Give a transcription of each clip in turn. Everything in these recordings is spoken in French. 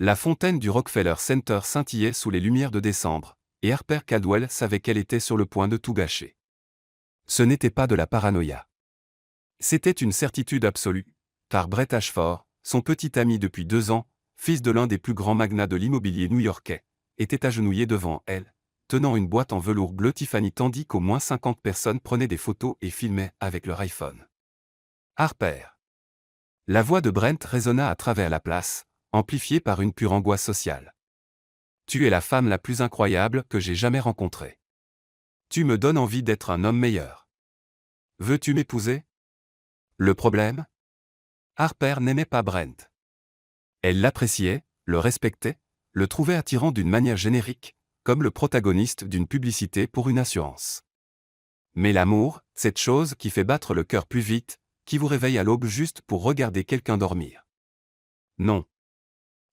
La fontaine du Rockefeller Center scintillait sous les lumières de décembre, et Harper Caldwell savait qu'elle était sur le point de tout gâcher. Ce n'était pas de la paranoïa. C'était une certitude absolue, car Brett Ashford, son petit ami depuis 2 ans, fils de l'un des plus grands magnats de l'immobilier new-yorkais, était agenouillé devant elle, tenant une boîte en velours bleu Tiffany tandis qu'au moins 50 personnes prenaient des photos et filmaient avec leur iPhone. Harper. La voix de Brent résonna à travers la place, amplifiée par une pure angoisse sociale. Tu es la femme la plus incroyable que j'ai jamais rencontrée. Tu me donnes envie d'être un homme meilleur. Veux-tu m'épouser? Le problème? Harper n'aimait pas Brent. Elle l'appréciait, le respectait, le trouvait attirant d'une manière générique, comme le protagoniste d'une publicité pour une assurance. Mais l'amour, cette chose qui fait battre le cœur plus vite, qui vous réveille à l'aube juste pour regarder quelqu'un dormir. Non.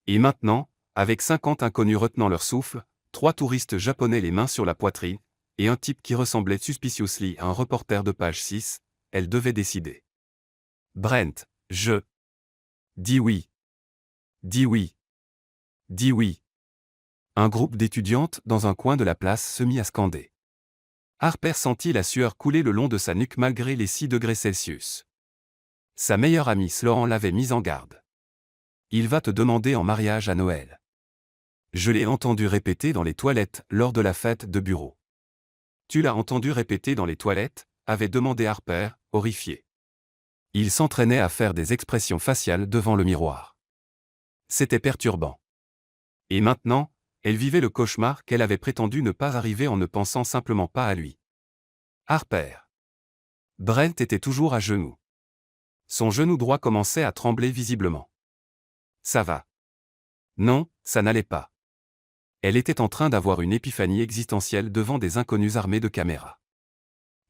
Et maintenant, avec 50 inconnus retenant leur souffle, 3 touristes japonais les mains sur la poitrine, et un type qui ressemblait suspiciously à un reporter de page 6, elle devait décider. Brent, je. Dis oui. Dis oui. Dis oui. Un groupe d'étudiantes dans un coin de la place se mit à scander. Harper sentit la sueur couler le long de sa nuque malgré les 6 degrés Celsius. Sa meilleure amie Sloan l'avait mise en garde. Il va te demander en mariage à Noël. Je l'ai entendu répéter dans les toilettes lors de la fête de bureau. Tu l'as entendu répéter dans les toilettes? Avait demandé Harper, horrifié. Il s'entraînait à faire des expressions faciales devant le miroir. C'était perturbant. Et maintenant, elle vivait le cauchemar qu'elle avait prétendu ne pas arriver en ne pensant simplement pas à lui. Harper. Brent était toujours à genoux. Son genou droit commençait à trembler visiblement. Ça va. Non, ça n'allait pas. Elle était en train d'avoir une épiphanie existentielle devant des inconnus armés de caméras.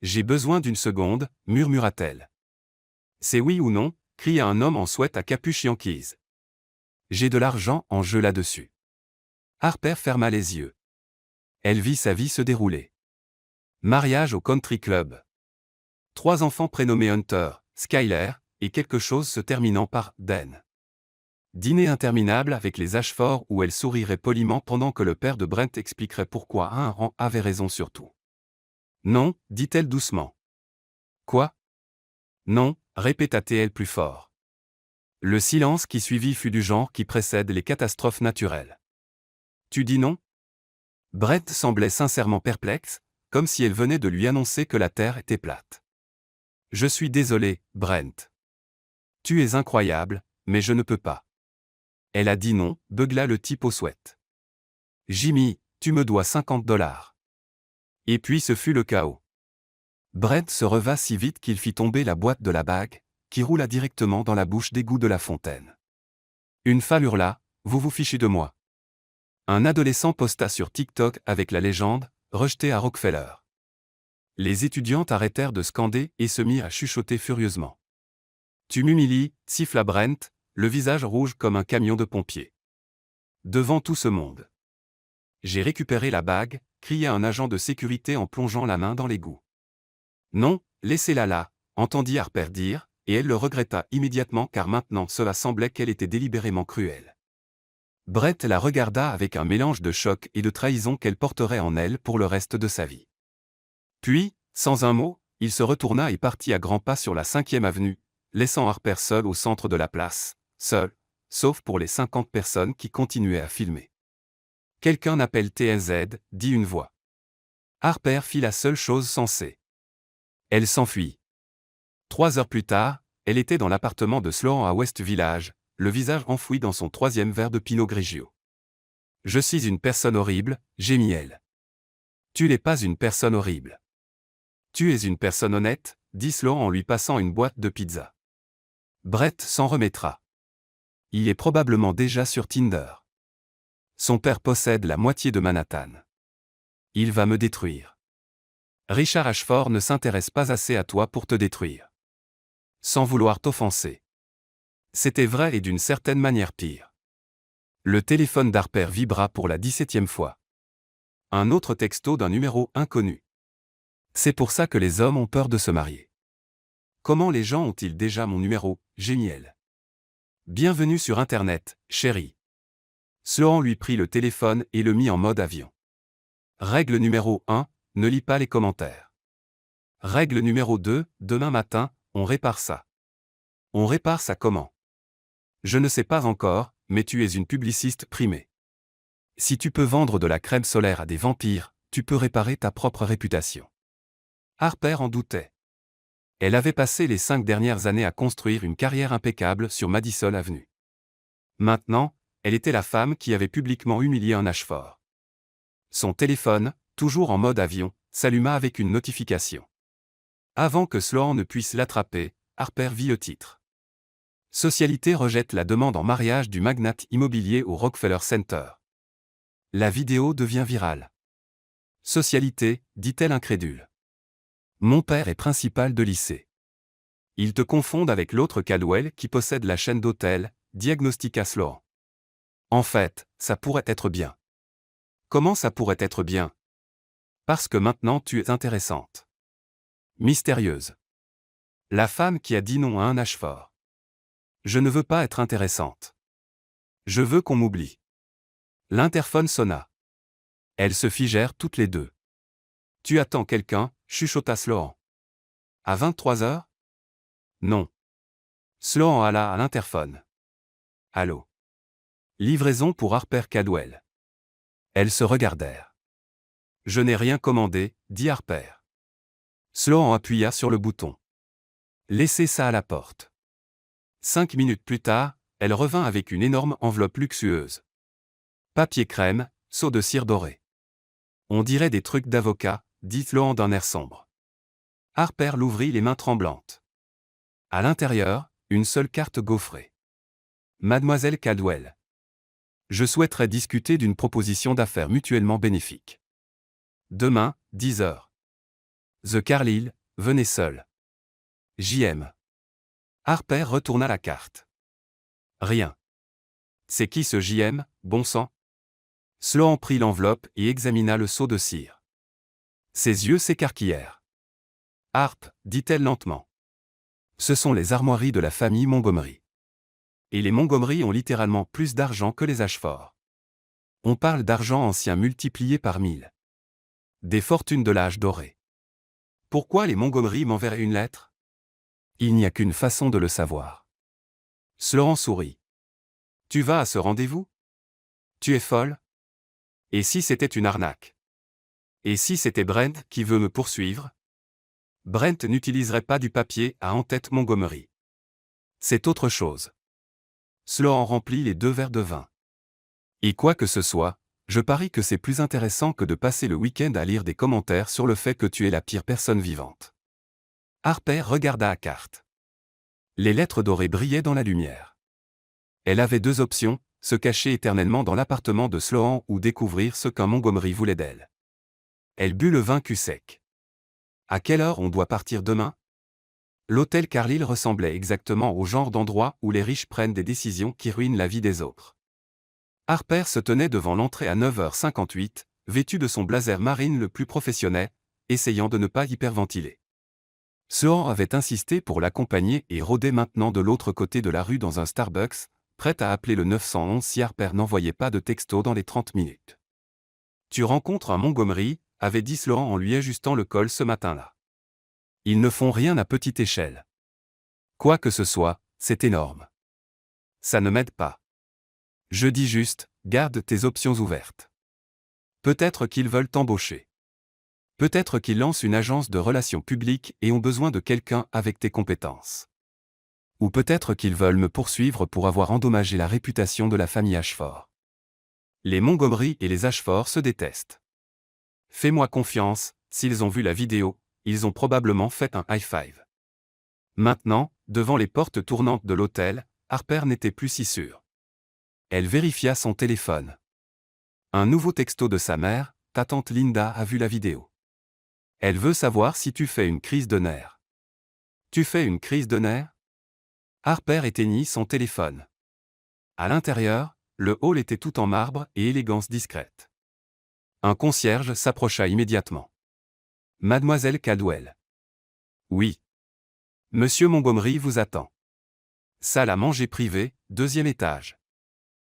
J'ai besoin d'une seconde, murmura-t-elle. C'est oui ou non, cria un homme en sweat à capuche yankees. J'ai de l'argent en jeu là-dessus. Harper ferma les yeux. Elle vit sa vie se dérouler. Mariage au country club. 3 enfants prénommés Hunter, Skyler, et quelque chose se terminant par Dan. Dîner interminable avec les Ashford où elle sourirait poliment pendant que le père de Brent expliquerait pourquoi un rang avait raison sur tout. Non, dit-elle doucement. Quoi? Non, répéta-t-elle plus fort. Le silence qui suivit fut du genre qui précède les catastrophes naturelles. Tu dis non? Brent semblait sincèrement perplexe, comme si elle venait de lui annoncer que la Terre était plate. Je suis désolé, Brent. Tu es incroyable, mais je ne peux pas. Elle a dit non, beugla le type au sweat. Jimmy, tu me dois $50. Et puis ce fut le chaos. Brent se reva si vite qu'il fit tomber la boîte de la bague, qui roula directement dans la bouche d'égout de la fontaine. Une femme hurla, vous vous fichez de moi. Un adolescent posta sur TikTok avec la légende, rejeté à Rockefeller. Les étudiantes arrêtèrent de scander et se mirent à chuchoter furieusement. Tu m'humilies, siffla Brent, le visage rouge comme un camion de pompiers. Devant tout ce monde. J'ai récupéré la bague, cria un agent de sécurité en plongeant la main dans l'égout. Non, laissez-la là, entendit Harper dire, et elle le regretta immédiatement car maintenant cela semblait qu'elle était délibérément cruelle. Brett la regarda avec un mélange de choc et de trahison qu'elle porterait en elle pour le reste de sa vie. Puis, sans un mot, il se retourna et partit à grands pas sur la 5e avenue, laissant Harper seul au centre de la place, seul, sauf pour les 50 personnes qui continuaient à filmer. Quelqu'un appelle TNZ, dit une voix. Harper fit la seule chose sensée. Elle s'enfuit. 3 heures plus tard, elle était dans l'appartement de Sloan à West Village, le visage enfoui dans son 3e verre de Pinot Grigio. Je suis une personne horrible, gémit-elle. Tu n'es pas une personne horrible. Tu es une personne honnête, dit Sloan en lui passant une boîte de pizza. Brett s'en remettra. Il est probablement déjà sur Tinder. Son père possède la moitié de Manhattan. Il va me détruire. Richard Ashford ne s'intéresse pas assez à toi pour te détruire. Sans vouloir t'offenser. C'était vrai et d'une certaine manière pire. Le téléphone d'Harper vibra pour la 17e fois. Un autre texto d'un numéro inconnu. C'est pour ça que les hommes ont peur de se marier. Comment les gens ont-ils déjà mon numéro, génial. Bienvenue sur Internet, chérie. Sloan lui prit le téléphone et le mit en mode avion. Règle numéro 1, ne lis pas les commentaires. Règle numéro 2, demain matin, on répare ça. On répare ça comment? Je ne sais pas encore, mais tu es une publiciste primée. Si tu peux vendre de la crème solaire à des vampires, tu peux réparer ta propre réputation. Harper en doutait. Elle avait passé les 5 dernières années à construire une carrière impeccable sur Madison Avenue. Maintenant, elle était la femme qui avait publiquement humilié un Ashford. Son téléphone, toujours en mode avion, s'alluma avec une notification. Avant que Sloan ne puisse l'attraper, Harper vit le titre. Socialité rejette la demande en mariage du magnate immobilier au Rockefeller Center. La vidéo devient virale. Socialité, dit-elle incrédule. Mon père est principal de lycée. Ils te confondent avec l'autre Caldwell qui possède la chaîne d'hôtels, diagnostica Sloan. En fait, ça pourrait être bien. Comment ça pourrait être bien? Parce que maintenant tu es intéressante. Mystérieuse. La femme qui a dit non à un Ashford. Je ne veux pas être intéressante. Je veux qu'on m'oublie. L'interphone sonna. Elles se figèrent toutes les deux. Tu attends quelqu'un, chuchota Sloan. À 23 heures? Non. Sloan alla à l'interphone. Allô? Livraison pour Harper Caldwell. Elles se regardèrent. Je n'ai rien commandé, dit Harper. Sloan appuya sur le bouton. Laissez ça à la porte. 5 minutes plus tard, elle revint avec une énorme enveloppe luxueuse. Papier crème, seau de cire dorée. On dirait des trucs d'avocat, dit Sloan d'un air sombre. Harper l'ouvrit les mains tremblantes. À l'intérieur, une seule carte gaufrée. Mademoiselle Caldwell. Je souhaiterais discuter d'une proposition d'affaires mutuellement bénéfique. Demain, 10 heures. The Carlyle, venez seul. J.M. Harper retourna la carte. Rien. C'est qui ce J.M., bon sang? Sloan prit l'enveloppe et examina le seau de cire. Ses yeux s'écarquillèrent. Harp, dit-elle lentement. Ce sont les armoiries de la famille Montgomery. Et les Montgomery ont littéralement plus d'argent que les Ashford. On parle d'argent ancien multiplié par 1000. Des fortunes de l'âge doré. Pourquoi les Montgomery m'enverraient une lettre? Il n'y a qu'une façon de le savoir. Sloan sourit. Tu vas à ce rendez-vous? Tu es folle? Et si c'était une arnaque? Et si c'était Brent qui veut me poursuivre? Brent n'utiliserait pas du papier à en-tête Montgomery. C'est autre chose. Sloan remplit les 2 verres de vin. Et quoi que ce soit, je parie que c'est plus intéressant que de passer le week-end à lire des commentaires sur le fait que tu es la pire personne vivante. Harper regarda à carte. Les lettres dorées brillaient dans la lumière. Elle avait 2 options, se cacher éternellement dans l'appartement de Sloan ou découvrir ce qu'un Montgomery voulait d'elle. Elle but le vin cul sec. À quelle heure on doit partir demain? L'hôtel Carlyle ressemblait exactement au genre d'endroit où les riches prennent des décisions qui ruinent la vie des autres. Harper se tenait devant l'entrée à 9h58, vêtu de son blazer marine le plus professionnel, essayant de ne pas hyperventiler. Sloan avait insisté pour l'accompagner et rôdait maintenant de l'autre côté de la rue dans un Starbucks, prête à appeler le 911 si Harper n'envoyait pas de texto dans les 30 minutes. Tu rencontres un Montgomery, avait dit Sloan en lui ajustant le col ce matin-là. Ils ne font rien à petite échelle. Quoi que ce soit, c'est énorme. Ça ne m'aide pas. Je dis juste, garde tes options ouvertes. Peut-être qu'ils veulent t'embaucher. Peut-être qu'ils lancent une agence de relations publiques et ont besoin de quelqu'un avec tes compétences. Ou peut-être qu'ils veulent me poursuivre pour avoir endommagé la réputation de la famille Ashford. Les Montgomery et les Ashford se détestent. Fais-moi confiance, s'ils ont vu la vidéo, ils ont probablement fait un high-five. Maintenant, devant les portes tournantes de l'hôtel, Harper n'était plus si sûre. Elle vérifia son téléphone. Un nouveau texto de sa mère, ta tante Linda a vu la vidéo. Elle veut savoir si tu fais une crise de nerfs. Tu fais une crise de nerfs? Harper éteignit son téléphone. À l'intérieur, le hall était tout en marbre et élégance discrète. Un concierge s'approcha immédiatement. Mademoiselle Caldwell. Oui. Monsieur Montgomery vous attend. Salle à manger privée, 2e étage.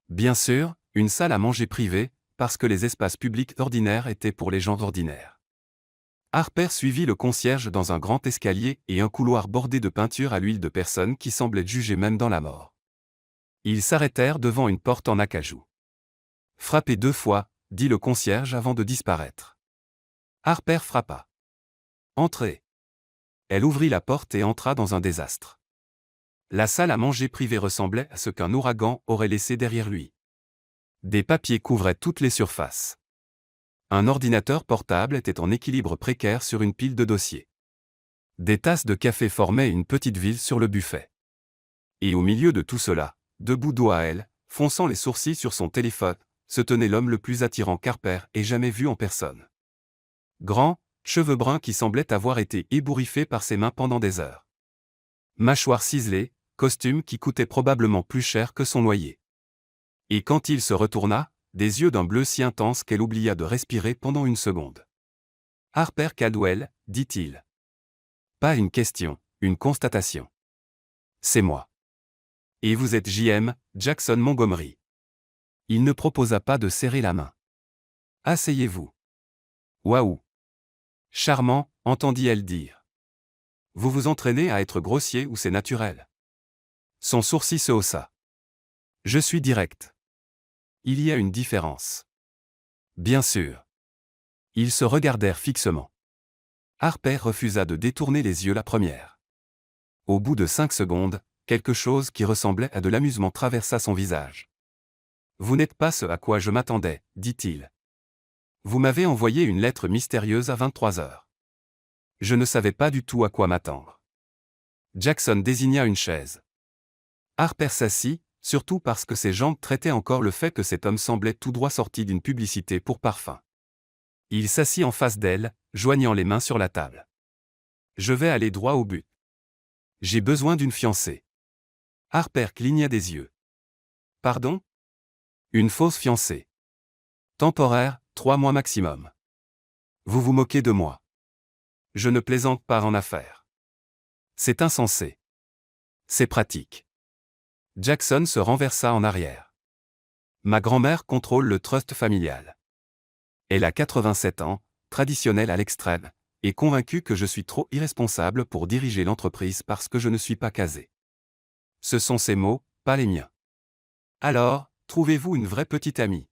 Bien sûr, Une salle à manger privée, parce que les espaces publics ordinaires étaient pour les gens ordinaires. Harper suivit le concierge dans un grand escalier et un couloir bordé de peintures à l'huile de personnes qui semblaient jugées même dans la mort. Ils s'arrêtèrent devant une porte en acajou. « Frappez 2 fois, dit le concierge avant de disparaître. Harper frappa. « Entrez. » Elle ouvrit la porte et entra dans un désastre. La salle à manger privée ressemblait à ce qu'un ouragan aurait laissé derrière lui. Des papiers couvraient toutes les surfaces. Un ordinateur portable était en équilibre précaire sur une pile de dossiers. Des tasses de café formaient une petite ville sur le buffet. Et au milieu de tout cela, debout dos à elle, fonçant les sourcils sur son téléphone, se tenait l'homme le plus attirant qu'Harper ait jamais vu en personne. Grand, cheveux bruns qui semblaient avoir été ébouriffés par ses mains pendant des heures. Mâchoire ciselée, costume qui coûtait probablement plus cher que son loyer. Et quand il se retourna, des yeux d'un bleu si intense qu'elle oublia de respirer pendant une seconde. « Harper Caldwell, dit-il. Pas une question, une constatation. C'est moi. Et vous êtes J.M. Jackson Montgomery. » Il ne proposa pas de serrer la main. « Asseyez-vous. »« Waouh. Charmant, entendit-elle dire. Vous vous entraînez à être grossier ou c'est naturel. » Son sourcil se haussa. « Je suis direct. Il y a une différence. » Bien sûr. Ils se regardèrent fixement. Harper refusa de détourner les yeux la première. Au bout de 5 secondes, quelque chose qui ressemblait à de l'amusement traversa son visage. « Vous n'êtes pas ce à quoi je m'attendais, dit-il. Vous m'avez envoyé une lettre mystérieuse à 23 heures. Je ne savais pas du tout à quoi m'attendre. » Jackson désigna une chaise. Harper s'assit, surtout parce que ses jambes traitaient encore le fait que cet homme semblait tout droit sorti d'une publicité pour parfum. Il s'assit en face d'elle, joignant les mains sur la table. « Je vais aller droit au but. J'ai besoin d'une fiancée. » Harper cligna des yeux. « Pardon ? » Une fausse fiancée. Temporaire, 3 mois maximum. Vous vous moquez de moi. Je ne plaisante pas en affaires. C'est insensé. C'est pratique. Jackson se renversa en arrière. Ma grand-mère contrôle le trust familial. Elle a 87 ans, traditionnelle à l'extrême, et convaincue que je suis trop irresponsable pour diriger l'entreprise parce que je ne suis pas casé. Ce sont ses mots, pas les miens. Alors, trouvez-vous une vraie petite amie.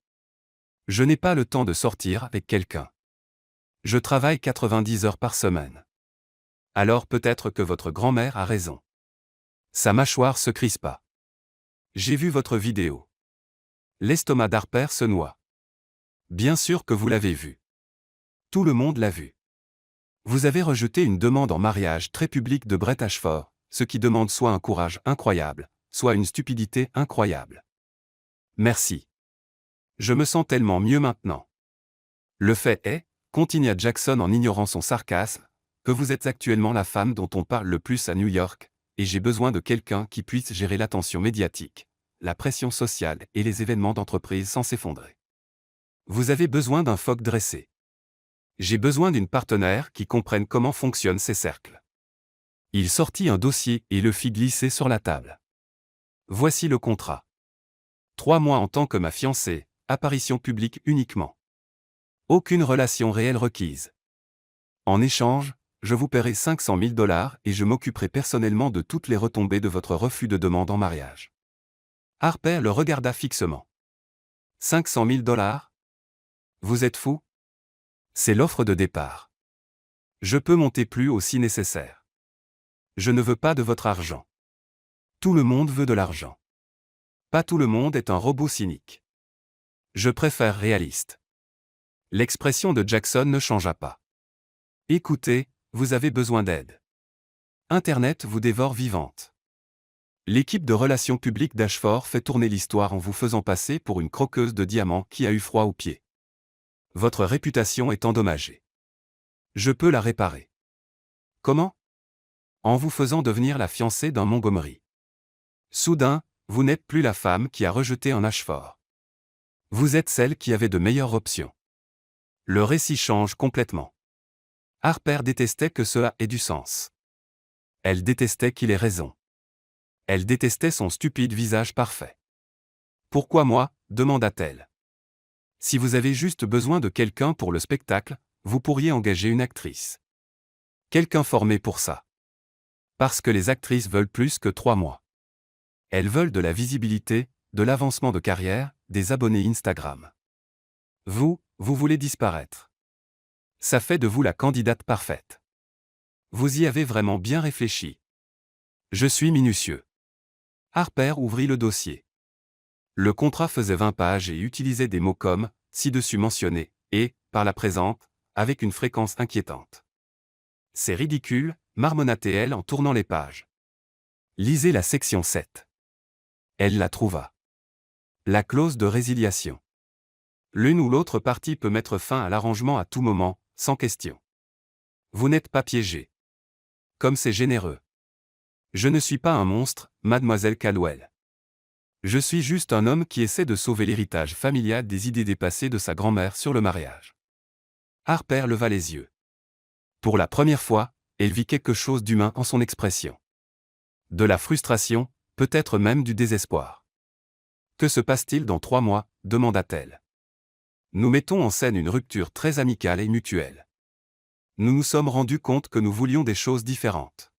Je n'ai pas le temps de sortir avec quelqu'un. Je travaille 90 heures par semaine. Alors peut-être que votre grand-mère a raison. Sa mâchoire se crispa. J'ai vu votre vidéo. L'estomac d'Harper se noie. Bien sûr que vous l'avez vu. Tout le monde l'a vu. Vous avez rejeté une demande en mariage très publique de Brett Ashford, ce qui demande soit un courage incroyable, soit une stupidité incroyable. Merci. Je me sens tellement mieux maintenant. Le fait est, continua Jackson en ignorant son sarcasme, que vous êtes actuellement la femme dont on parle le plus à New York, et j'ai besoin de quelqu'un qui puisse gérer l'attention médiatique, la pression sociale et les événements d'entreprise sans s'effondrer. Vous avez besoin d'un phoque dressé. J'ai besoin d'une partenaire qui comprenne comment fonctionnent ces cercles. Il sortit un dossier et le fit glisser sur la table. Voici le contrat. 3 mois en tant que ma fiancée, apparition publique uniquement. Aucune relation réelle requise. En échange, je vous paierai 500 000 $ et je m'occuperai personnellement de toutes les retombées de votre refus de demande en mariage. Harper le regarda fixement. 500 000 $? Vous êtes fou? C'est l'offre de départ. Je peux monter plus haut si nécessaire. Je ne veux pas de votre argent. Tout le monde veut de l'argent. Pas tout le monde est un robot cynique. Je préfère réaliste. L'expression de Jackson ne changea pas. Écoutez, vous avez besoin d'aide. Internet vous dévore vivante. L'équipe de relations publiques d'Ashford fait tourner l'histoire en vous faisant passer pour une croqueuse de diamants qui a eu froid aux pieds. Votre réputation est endommagée. Je peux la réparer. Comment? En vous faisant devenir la fiancée d'un Montgomery. Soudain, vous n'êtes plus la femme qui a rejeté un Ashford. Vous êtes celle qui avait de meilleures options. Le récit change complètement. Harper détestait que cela ait du sens. Elle détestait qu'il ait raison. Elle détestait son stupide visage parfait. Pourquoi moi, demanda-t-elle. Si vous avez juste besoin de quelqu'un pour le spectacle, vous pourriez engager une actrice. Quelqu'un formé pour ça. Parce que les actrices veulent plus que 3 mois. Elles veulent de la visibilité, de l'avancement de carrière, des abonnés Instagram. Vous voulez disparaître. Ça fait de vous la candidate parfaite. Vous y avez vraiment bien réfléchi. Je suis minutieux. Harper ouvrit le dossier. Le contrat faisait 20 pages et utilisait des mots comme « ci-dessus mentionné » et « par la présente » avec une fréquence inquiétante. C'est ridicule, marmonna-t-elle en tournant les pages. Lisez la section 7. Elle la trouva. La clause de résiliation. L'une ou l'autre partie peut mettre fin à l'arrangement à tout moment, sans question. Vous n'êtes pas piégé. Comme c'est généreux. Je ne suis pas un monstre, mademoiselle Caldwell. Je suis juste un homme qui essaie de sauver l'héritage familial des idées dépassées de sa grand-mère sur le mariage. Harper leva les yeux. Pour la première fois, elle vit quelque chose d'humain en son expression. De la frustration, peut-être même du désespoir. Que se passe-t-il dans 3 mois, demanda-t-elle. Nous mettons en scène une rupture très amicale et mutuelle. Nous nous sommes rendus compte que nous voulions des choses différentes.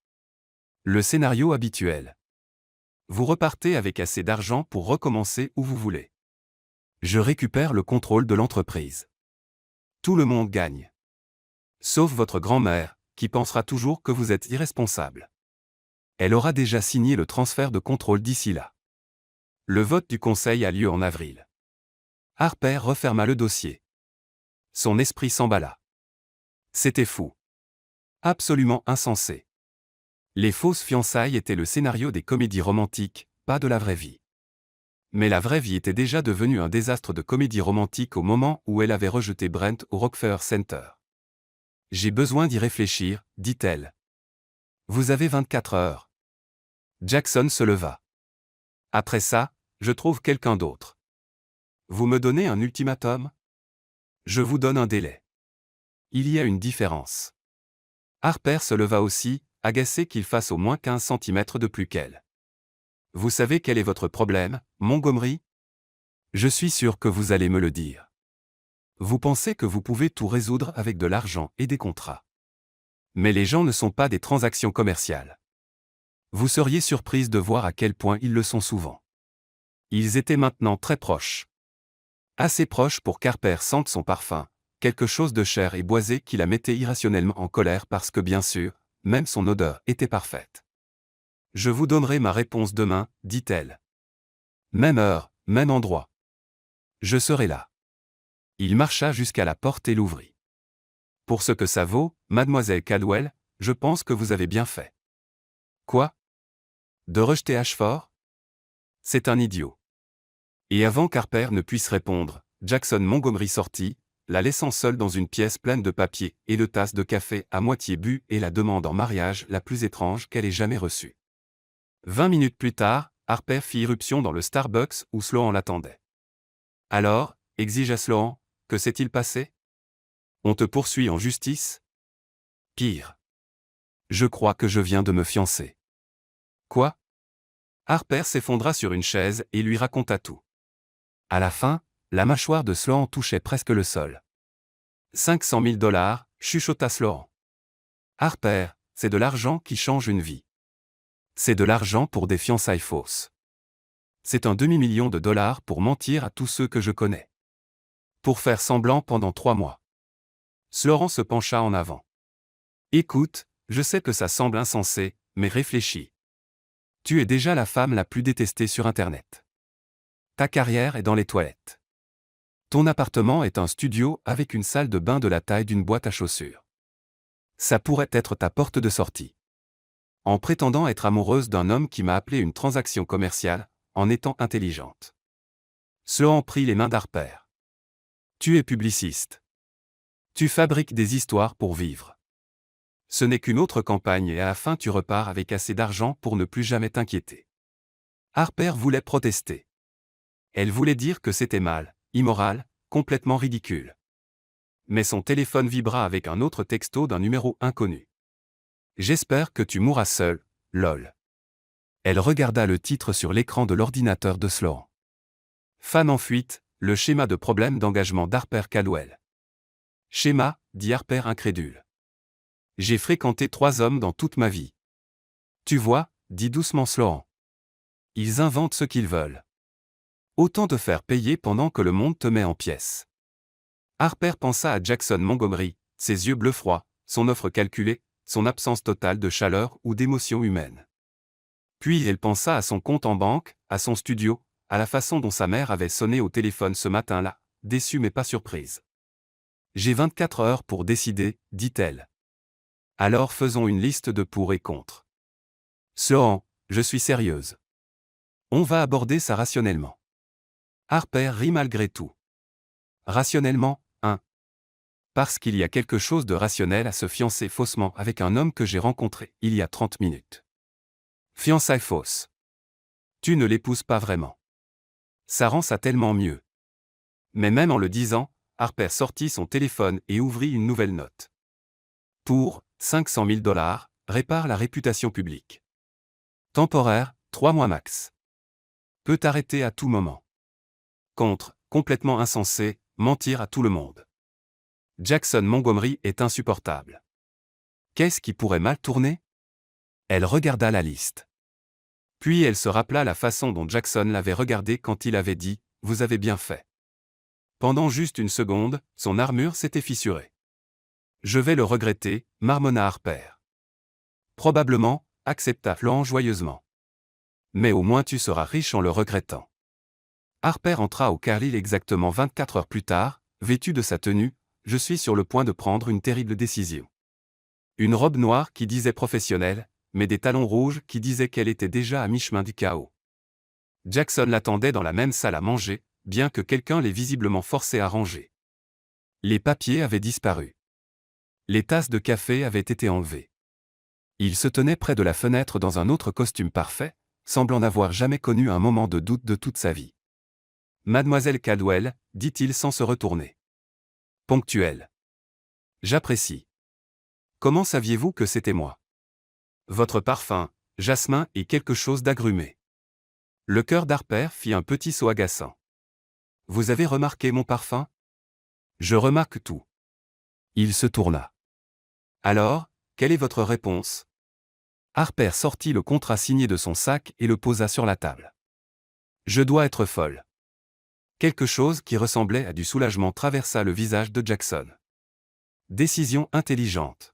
Le scénario habituel. Vous repartez avec assez d'argent pour recommencer où vous voulez. Je récupère le contrôle de l'entreprise. Tout le monde gagne. Sauf votre grand-mère, qui pensera toujours que vous êtes irresponsable. Elle aura déjà signé le transfert de contrôle d'ici là. Le vote du conseil a lieu en avril. Harper referma le dossier. Son esprit s'emballa. C'était fou. Absolument insensé. Les fausses fiançailles étaient le scénario des comédies romantiques, pas de la vraie vie. Mais la vraie vie était déjà devenue un désastre de comédie romantique au moment où elle avait rejeté Brent au Rockefeller Center. J'ai besoin d'y réfléchir, dit-elle. Vous avez 24 heures. Jackson se leva. Après ça, je trouve quelqu'un d'autre. Vous me donnez un ultimatum? Je vous donne un délai. Il y a une différence. Harper se leva aussi, agacé qu'il fasse au moins 15 cm de plus qu'elle. Vous savez quel est votre problème, Montgomery? Je suis sûr que vous allez me le dire. Vous pensez que vous pouvez tout résoudre avec de l'argent et des contrats. Mais les gens ne sont pas des transactions commerciales. Vous seriez surprise de voir à quel point ils le sont souvent. Ils étaient maintenant très proches. Assez proches pour qu'Harper sente son parfum, quelque chose de cher et boisé qui la mettait irrationnellement en colère parce que bien sûr, même son odeur était parfaite. Je vous donnerai ma réponse demain, dit-elle. Même heure, même endroit. Je serai là. Il marcha jusqu'à la porte et l'ouvrit. Pour ce que ça vaut, mademoiselle Caldwell, je pense que vous avez bien fait. Quoi? De rejeter Ashford? C'est un idiot. Et avant qu'Harper ne puisse répondre, Jackson Montgomery sortit, la laissant seule dans une pièce pleine de papier et de tasses de café à moitié bu et la demande en mariage la plus étrange qu'elle ait jamais reçue. 20 minutes plus tard, Harper fit irruption dans le Starbucks où Sloan l'attendait. Alors, exigea Sloan, que s'est-il passé? On te poursuit en justice? Pire. Je crois que je viens de me fiancer. Quoi? Harper s'effondra sur une chaise et lui raconta tout. À la fin, la mâchoire de Sloan touchait presque le sol. 500 000 $, chuchota Sloan. Harper, c'est de l'argent qui change une vie. C'est de l'argent pour des fiançailles fausses. C'est un demi-million de dollars pour mentir à tous ceux que je connais. Pour faire semblant pendant 3 mois. Sloan se pencha en avant. Écoute, je sais que ça semble insensé, mais réfléchis. Tu es déjà la femme la plus détestée sur Internet. Ta carrière est dans les toilettes. Ton appartement est un studio avec une salle de bain de la taille d'une boîte à chaussures. Ça pourrait être ta porte de sortie. En prétendant être amoureuse d'un homme qui m'a appelé une transaction commerciale, en étant intelligente. Sloan prit les mains d'Harper. Tu es publiciste. Tu fabriques des histoires pour vivre. Ce n'est qu'une autre campagne et à la fin tu repars avec assez d'argent pour ne plus jamais t'inquiéter. Harper voulait protester. Elle voulait dire que c'était mal, immoral, complètement ridicule. Mais son téléphone vibra avec un autre texto d'un numéro inconnu. J'espère que tu mourras seul, lol. Elle regarda le titre sur l'écran de l'ordinateur de Sloan. Fan en fuite, le schéma de problème d'engagement d'Harper Caldwell. Schéma, dit Harper incrédule. J'ai fréquenté 3 hommes dans toute ma vie. Tu vois, dit doucement Sloan. Ils inventent ce qu'ils veulent. Autant te faire payer pendant que le monde te met en pièces. Harper pensa à Jackson Montgomery, ses yeux bleus froids, son offre calculée, son absence totale de chaleur ou d'émotion humaine. Puis elle pensa à son compte en banque, à son studio, à la façon dont sa mère avait sonné au téléphone ce matin-là, déçue mais pas surprise. J'ai 24 heures pour décider, dit-elle. Alors faisons une liste de pour et contre. Sloan, je suis sérieuse. On va aborder ça rationnellement. Harper rit malgré tout. Rationnellement, parce qu'il y a quelque chose de rationnel à se fiancer faussement avec un homme que j'ai rencontré il y a 30 minutes. Fiançailles fausses. Tu ne l'épouses pas vraiment. Ça rend ça tellement mieux. Mais même en le disant, Harper sortit son téléphone et ouvrit une nouvelle note. Pour 500 000 $, répare la réputation publique. Temporaire, 3 mois max. Peut arrêter à tout moment. Contre, complètement insensé, mentir à tout le monde. Jackson Montgomery est insupportable. Qu'est-ce qui pourrait mal tourner? Elle regarda la liste. Puis elle se rappela la façon dont Jackson l'avait regardé quand il avait dit « Vous avez bien fait ». Pendant juste une seconde, son armure s'était fissurée. « Je vais le regretter », marmonna Harper. Probablement, accepta Sloan joyeusement. Mais au moins tu seras riche en le regrettant. Harper entra au Carlyle exactement 24 heures plus tard, vêtu de sa tenue. Je suis sur le point de prendre une terrible décision. Une robe noire qui disait professionnelle, mais des talons rouges qui disaient qu'elle était déjà à mi-chemin du chaos. Jackson l'attendait dans la même salle à manger, bien que quelqu'un l'ait visiblement forcé à ranger. Les papiers avaient disparu. Les tasses de café avaient été enlevées. Il se tenait près de la fenêtre dans un autre costume parfait, semblant n'avoir jamais connu un moment de doute de toute sa vie. « Mademoiselle Caldwell », dit-il sans se retourner. Ponctuel. J'apprécie. Comment saviez-vous que c'était moi? Votre parfum, jasmin et quelque chose d'agrumé. Le cœur d'Harper fit un petit saut agaçant. Vous avez remarqué mon parfum? Je remarque tout. Il se tourna. Alors, quelle est votre réponse? Harper sortit le contrat signé de son sac et le posa sur la table. Je dois être folle. Quelque chose qui ressemblait à du soulagement traversa le visage de Jackson. Décision intelligente.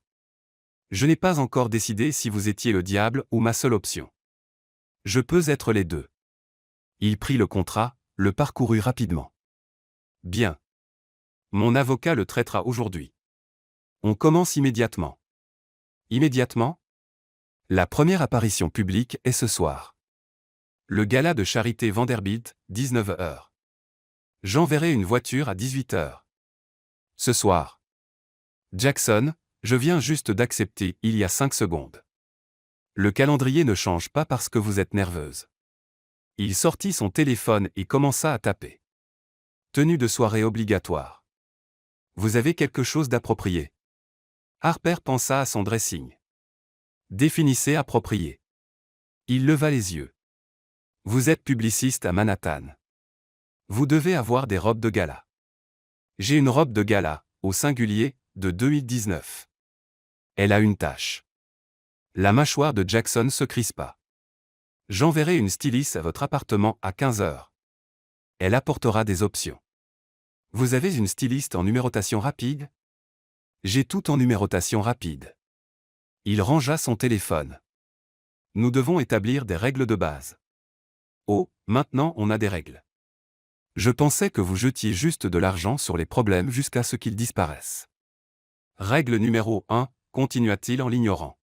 Je n'ai pas encore décidé si vous étiez le diable ou ma seule option. Je peux être les deux. Il prit le contrat, le parcourut rapidement. Bien. Mon avocat le traitera aujourd'hui. On commence immédiatement. Immédiatement? La première apparition publique est ce soir. Le gala de charité Vanderbilt, 19 h. J'enverrai une voiture à 18 h. Ce soir. Jackson, je viens juste d'accepter il y a 5 secondes. Le calendrier ne change pas parce que vous êtes nerveuse. Il sortit son téléphone et commença à taper. Tenue de soirée obligatoire. Vous avez quelque chose d'approprié? Harper pensa à son dressing. Définissez approprié. Il leva les yeux. Vous êtes publiciste à Manhattan. Vous devez avoir des robes de gala. J'ai une robe de gala, au singulier, de 2019. Elle a une tache. La mâchoire de Jackson se crispa. J'enverrai une styliste à votre appartement à 15 h. Elle apportera des options. Vous avez une styliste en numérotation rapide? J'ai tout en numérotation rapide. Il rangea son téléphone. Nous devons établir des règles de base. Oh, maintenant on a des règles. Je pensais que vous jetiez juste de l'argent sur les problèmes jusqu'à ce qu'ils disparaissent. Règle numéro 1, continua-t-il en l'ignorant.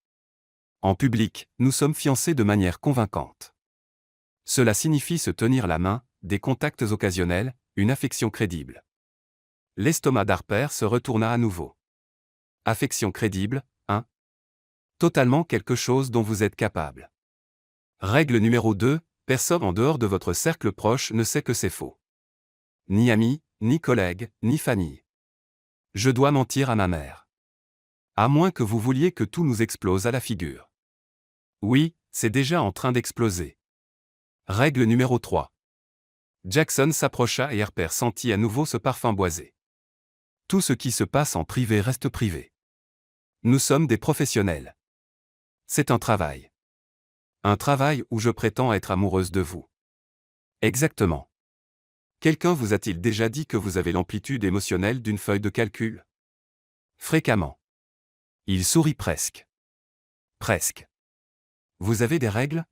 En public, nous sommes fiancés de manière convaincante. Cela signifie se tenir la main, des contacts occasionnels, une affection crédible. L'estomac d'Harper se retourna à nouveau. Affection crédible, hein? Totalement quelque chose dont vous êtes capable. Règle numéro 2, personne en dehors de votre cercle proche ne sait que c'est faux. Ni amis, ni collègues, ni famille. Je dois mentir à ma mère. À moins que vous vouliez que tout nous explose à la figure. Oui, c'est déjà en train d'exploser. Règle numéro 3. Jackson s'approcha et Harper sentit à nouveau ce parfum boisé. Tout ce qui se passe en privé reste privé. Nous sommes des professionnels. C'est un travail. Un travail où je prétends être amoureuse de vous. Exactement. Quelqu'un vous a-t-il déjà dit que vous avez l'amplitude émotionnelle d'une feuille de calcul? Fréquemment. Il sourit presque. Presque. Vous avez des règles?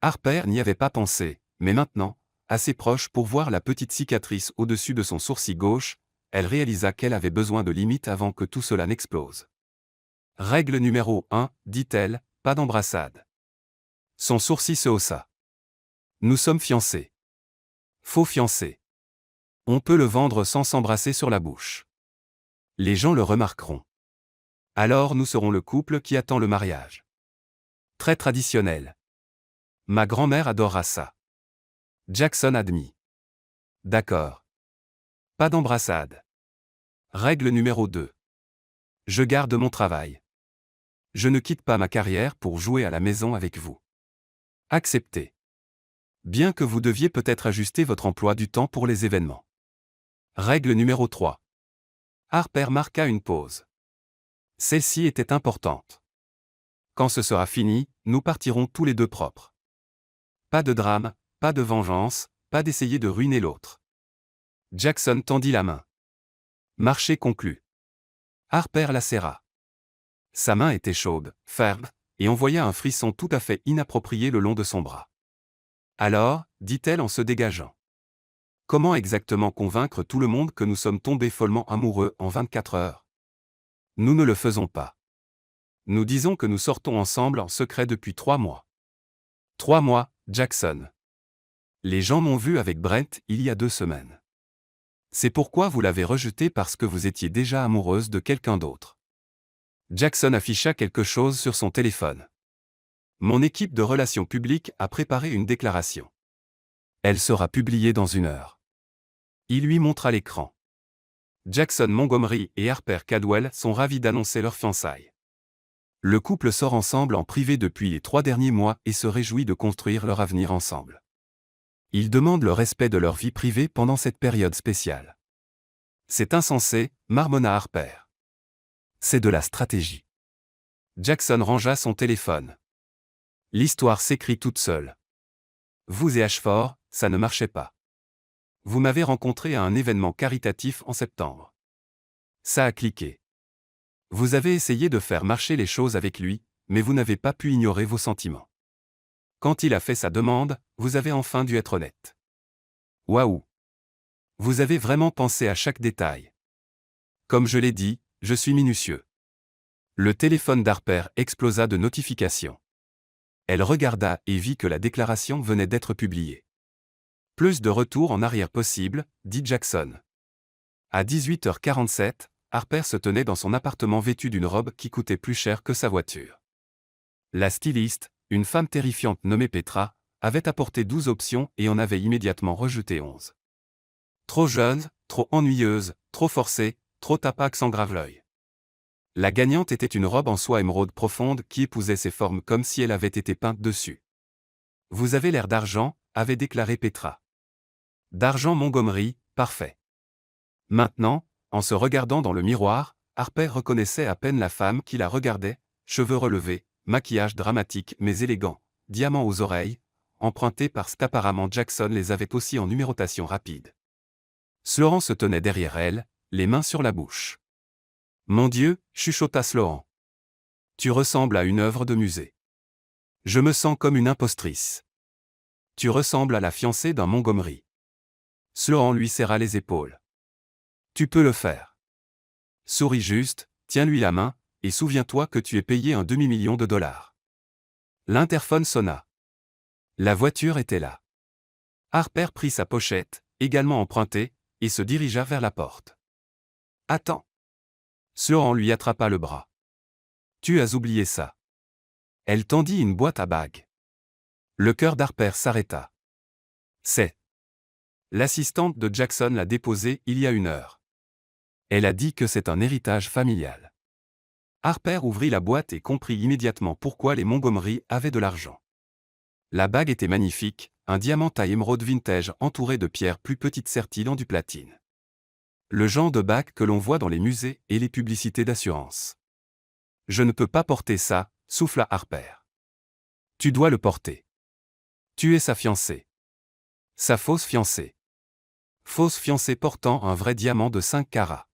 Harper n'y avait pas pensé, mais maintenant, assez proche pour voir la petite cicatrice au-dessus de son sourcil gauche, elle réalisa qu'elle avait besoin de limites avant que tout cela n'explose. Règle numéro 1, dit-elle, pas d'embrassade. Son sourcil se haussa. Nous sommes fiancés. Faux fiancés. On peut le vendre sans s'embrasser sur la bouche. Les gens le remarqueront. Alors nous serons le couple qui attend le mariage. Très traditionnel. Ma grand-mère adorera ça. Jackson admit. D'accord. Pas d'embrassade. Règle numéro 2. Je garde mon travail. Je ne quitte pas ma carrière pour jouer à la maison avec vous. Acceptez. Bien que vous deviez peut-être ajuster votre emploi du temps pour les événements. Règle numéro 3. Harper marqua une pause. Celle-ci était importante. Quand ce sera fini, nous partirons tous les deux propres. Pas de drame, pas de vengeance, pas d'essayer de ruiner l'autre. Jackson tendit la main. Marché conclu. Harper la serra. Sa main était chaude, ferme, et envoya un frisson tout à fait inapproprié le long de son bras. Alors, dit-elle en se dégageant. Comment exactement convaincre tout le monde que nous sommes tombés follement amoureux en 24 heures? Nous ne le faisons pas. Nous disons que nous sortons ensemble en secret depuis 3 mois. 3 mois, Jackson. Les gens m'ont vu avec Brent il y a 2 semaines. C'est pourquoi vous l'avez rejeté parce que vous étiez déjà amoureuse de quelqu'un d'autre. Jackson afficha quelque chose sur son téléphone. Mon équipe de relations publiques a préparé une déclaration. Elle sera publiée dans 1 heure. Il lui montra l'écran. Jackson Montgomery et Harper Cadwell sont ravis d'annoncer leur fiançailles. Le couple sort ensemble en privé depuis les 3 derniers mois et se réjouit de construire leur avenir ensemble. Ils demandent le respect de leur vie privée pendant cette période spéciale. C'est insensé, marmonna Harper. C'est de la stratégie. Jackson rangea son téléphone. L'histoire s'écrit toute seule. Vous et Ashford, ça ne marchait pas. Vous m'avez rencontré à un événement caritatif en septembre. Ça a cliqué. Vous avez essayé de faire marcher les choses avec lui, mais vous n'avez pas pu ignorer vos sentiments. Quand il a fait sa demande, vous avez enfin dû être honnête. Waouh! Vous avez vraiment pensé à chaque détail. Comme je l'ai dit, je suis minutieux. Le téléphone d'Harper explosa de notifications. Elle regarda et vit que la déclaration venait d'être publiée. Plus de retour en arrière possible, dit Jackson. À 18h47, Harper se tenait dans son appartement vêtu d'une robe qui coûtait plus cher que sa voiture. La styliste, une femme terrifiante nommée Petra, avait apporté 12 options et en avait immédiatement rejeté 11. Trop jeune, trop ennuyeuse, trop forcée, trop tapac sans grave l'œil. La gagnante était une robe en soie émeraude profonde qui épousait ses formes comme si elle avait été peinte dessus. Vous avez l'air d'argent, avait déclaré Petra. D'argent Montgomery, parfait. Maintenant, en se regardant dans le miroir, Harper reconnaissait à peine la femme qui la regardait, cheveux relevés, maquillage dramatique mais élégant, diamants aux oreilles, empruntés parce qu'apparemment Jackson les avait aussi en numérotation rapide. Sloan se tenait derrière elle, les mains sur la bouche. Mon Dieu, chuchota Sloan. Tu ressembles à une œuvre de musée. Je me sens comme une impostrice. Tu ressembles à la fiancée d'un Montgomery. Sloan lui serra les épaules. Tu peux le faire. Souris juste, tiens-lui la main, et souviens-toi que tu es payé un demi-million de dollars. L'interphone sonna. La voiture était là. Harper prit sa pochette, également empruntée, et se dirigea vers la porte. Attends. Sloan lui attrapa le bras. Tu as oublié ça. Elle tendit une boîte à bagues. Le cœur d'Harper s'arrêta. C'est. L'assistante de Jackson l'a déposée il y a 1 heure. Elle a dit que c'est un héritage familial. Harper ouvrit la boîte et comprit immédiatement pourquoi les Montgomery avaient de l'argent. La bague était magnifique, un diamant taille émeraude vintage entouré de pierres plus petites serties dans du platine. Le genre de bague que l'on voit dans les musées et les publicités d'assurance. Je ne peux pas porter ça, souffla Harper. Tu dois le porter. Tu es sa fiancée. Sa fausse fiancée. Fausse fiancée portant un vrai diamant de 5 carats.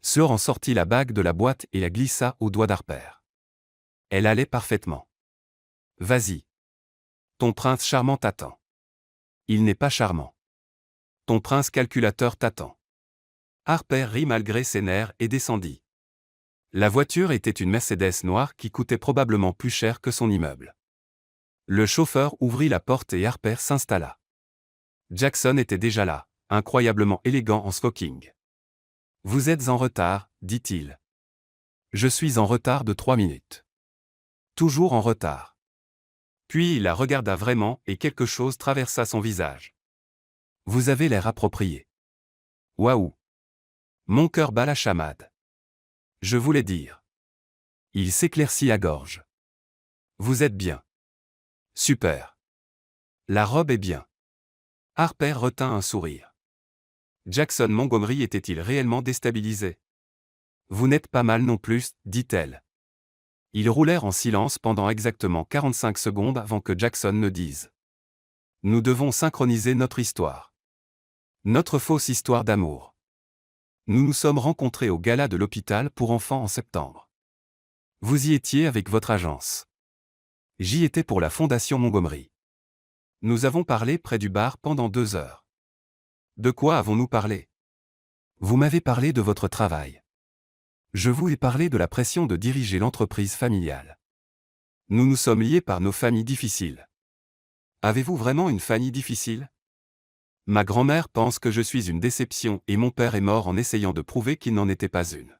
Sœur en sortit la bague de la boîte et la glissa au doigt d'Harper. Elle allait parfaitement. Vas-y. Ton prince charmant t'attend. Il n'est pas charmant. Ton prince calculateur t'attend. Harper rit malgré ses nerfs et descendit. La voiture était une Mercedes noire qui coûtait probablement plus cher que son immeuble. Le chauffeur ouvrit la porte et Harper s'installa. Jackson était déjà là, incroyablement élégant en smoking. Vous êtes en retard, dit-il. Je suis en retard de 3 minutes. Toujours en retard. Puis il la regarda vraiment et quelque chose traversa son visage. Vous avez l'air approprié. Waouh! Mon cœur bat la chamade. Je voulais dire. Il s'éclaircit à gorge. Vous êtes bien. Super. La robe est bien. Harper retint un sourire. Jackson Montgomery était-il réellement déstabilisé? Vous n'êtes pas mal non plus, dit-elle. Ils roulèrent en silence pendant exactement 45 secondes avant que Jackson ne dise. Nous devons synchroniser notre histoire. Notre fausse histoire d'amour. Nous nous sommes rencontrés au gala de l'hôpital pour enfants en septembre. Vous y étiez avec votre agence. J'y étais pour la Fondation Montgomery. Nous avons parlé près du bar pendant 2 heures. De quoi avons-nous parlé? Vous m'avez parlé de votre travail. Je vous ai parlé de la pression de diriger l'entreprise familiale. Nous nous sommes liés par nos familles difficiles. Avez-vous vraiment une famille difficile? Ma grand-mère pense que je suis une déception et mon père est mort en essayant de prouver qu'il n'en était pas une.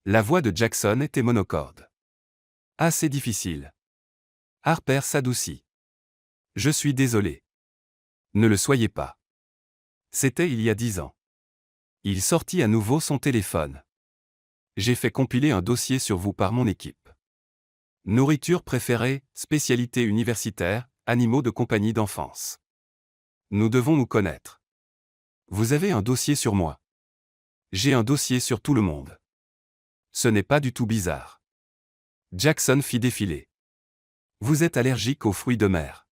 La voix de Jackson était monocorde. Assez difficile. Harper s'adoucit. Je suis désolé. Ne le soyez pas. C'était il y a 10 ans. Il sortit à nouveau son téléphone. J'ai fait compiler un dossier sur vous par mon équipe. Nourriture préférée, spécialité universitaire, animaux de compagnie d'enfance. Nous devons nous connaître. Vous avez un dossier sur moi. J'ai un dossier sur tout le monde. Ce n'est pas du tout bizarre. Jackson fit défiler. Vous êtes allergique aux fruits de mer.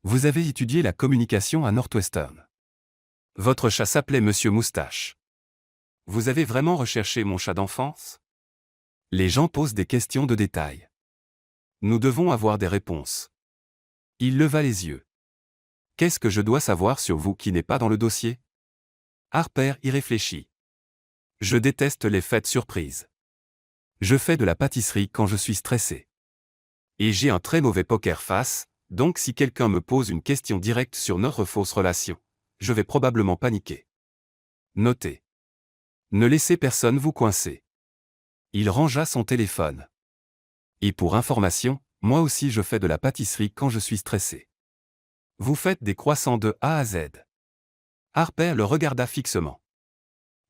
Vous avez étudié la communication à Northwestern. Votre chat s'appelait Monsieur Moustache. Vous avez vraiment recherché mon chat d'enfance? Les gens posent des questions de détail. Nous devons avoir des réponses. Il leva les yeux. Qu'est-ce que je dois savoir sur vous qui n'est pas dans le dossier? Harper y réfléchit. Je déteste les fêtes surprises. Je fais de la pâtisserie quand je suis stressé. Et j'ai un très mauvais poker face, donc si quelqu'un me pose une question directe sur notre fausse relation, je vais probablement paniquer. Notez. Ne laissez personne vous coincer. Il rangea son téléphone. Et pour information, moi aussi je fais de la pâtisserie quand je suis stressé. Vous faites des croissants de A à Z. Harper le regarda fixement.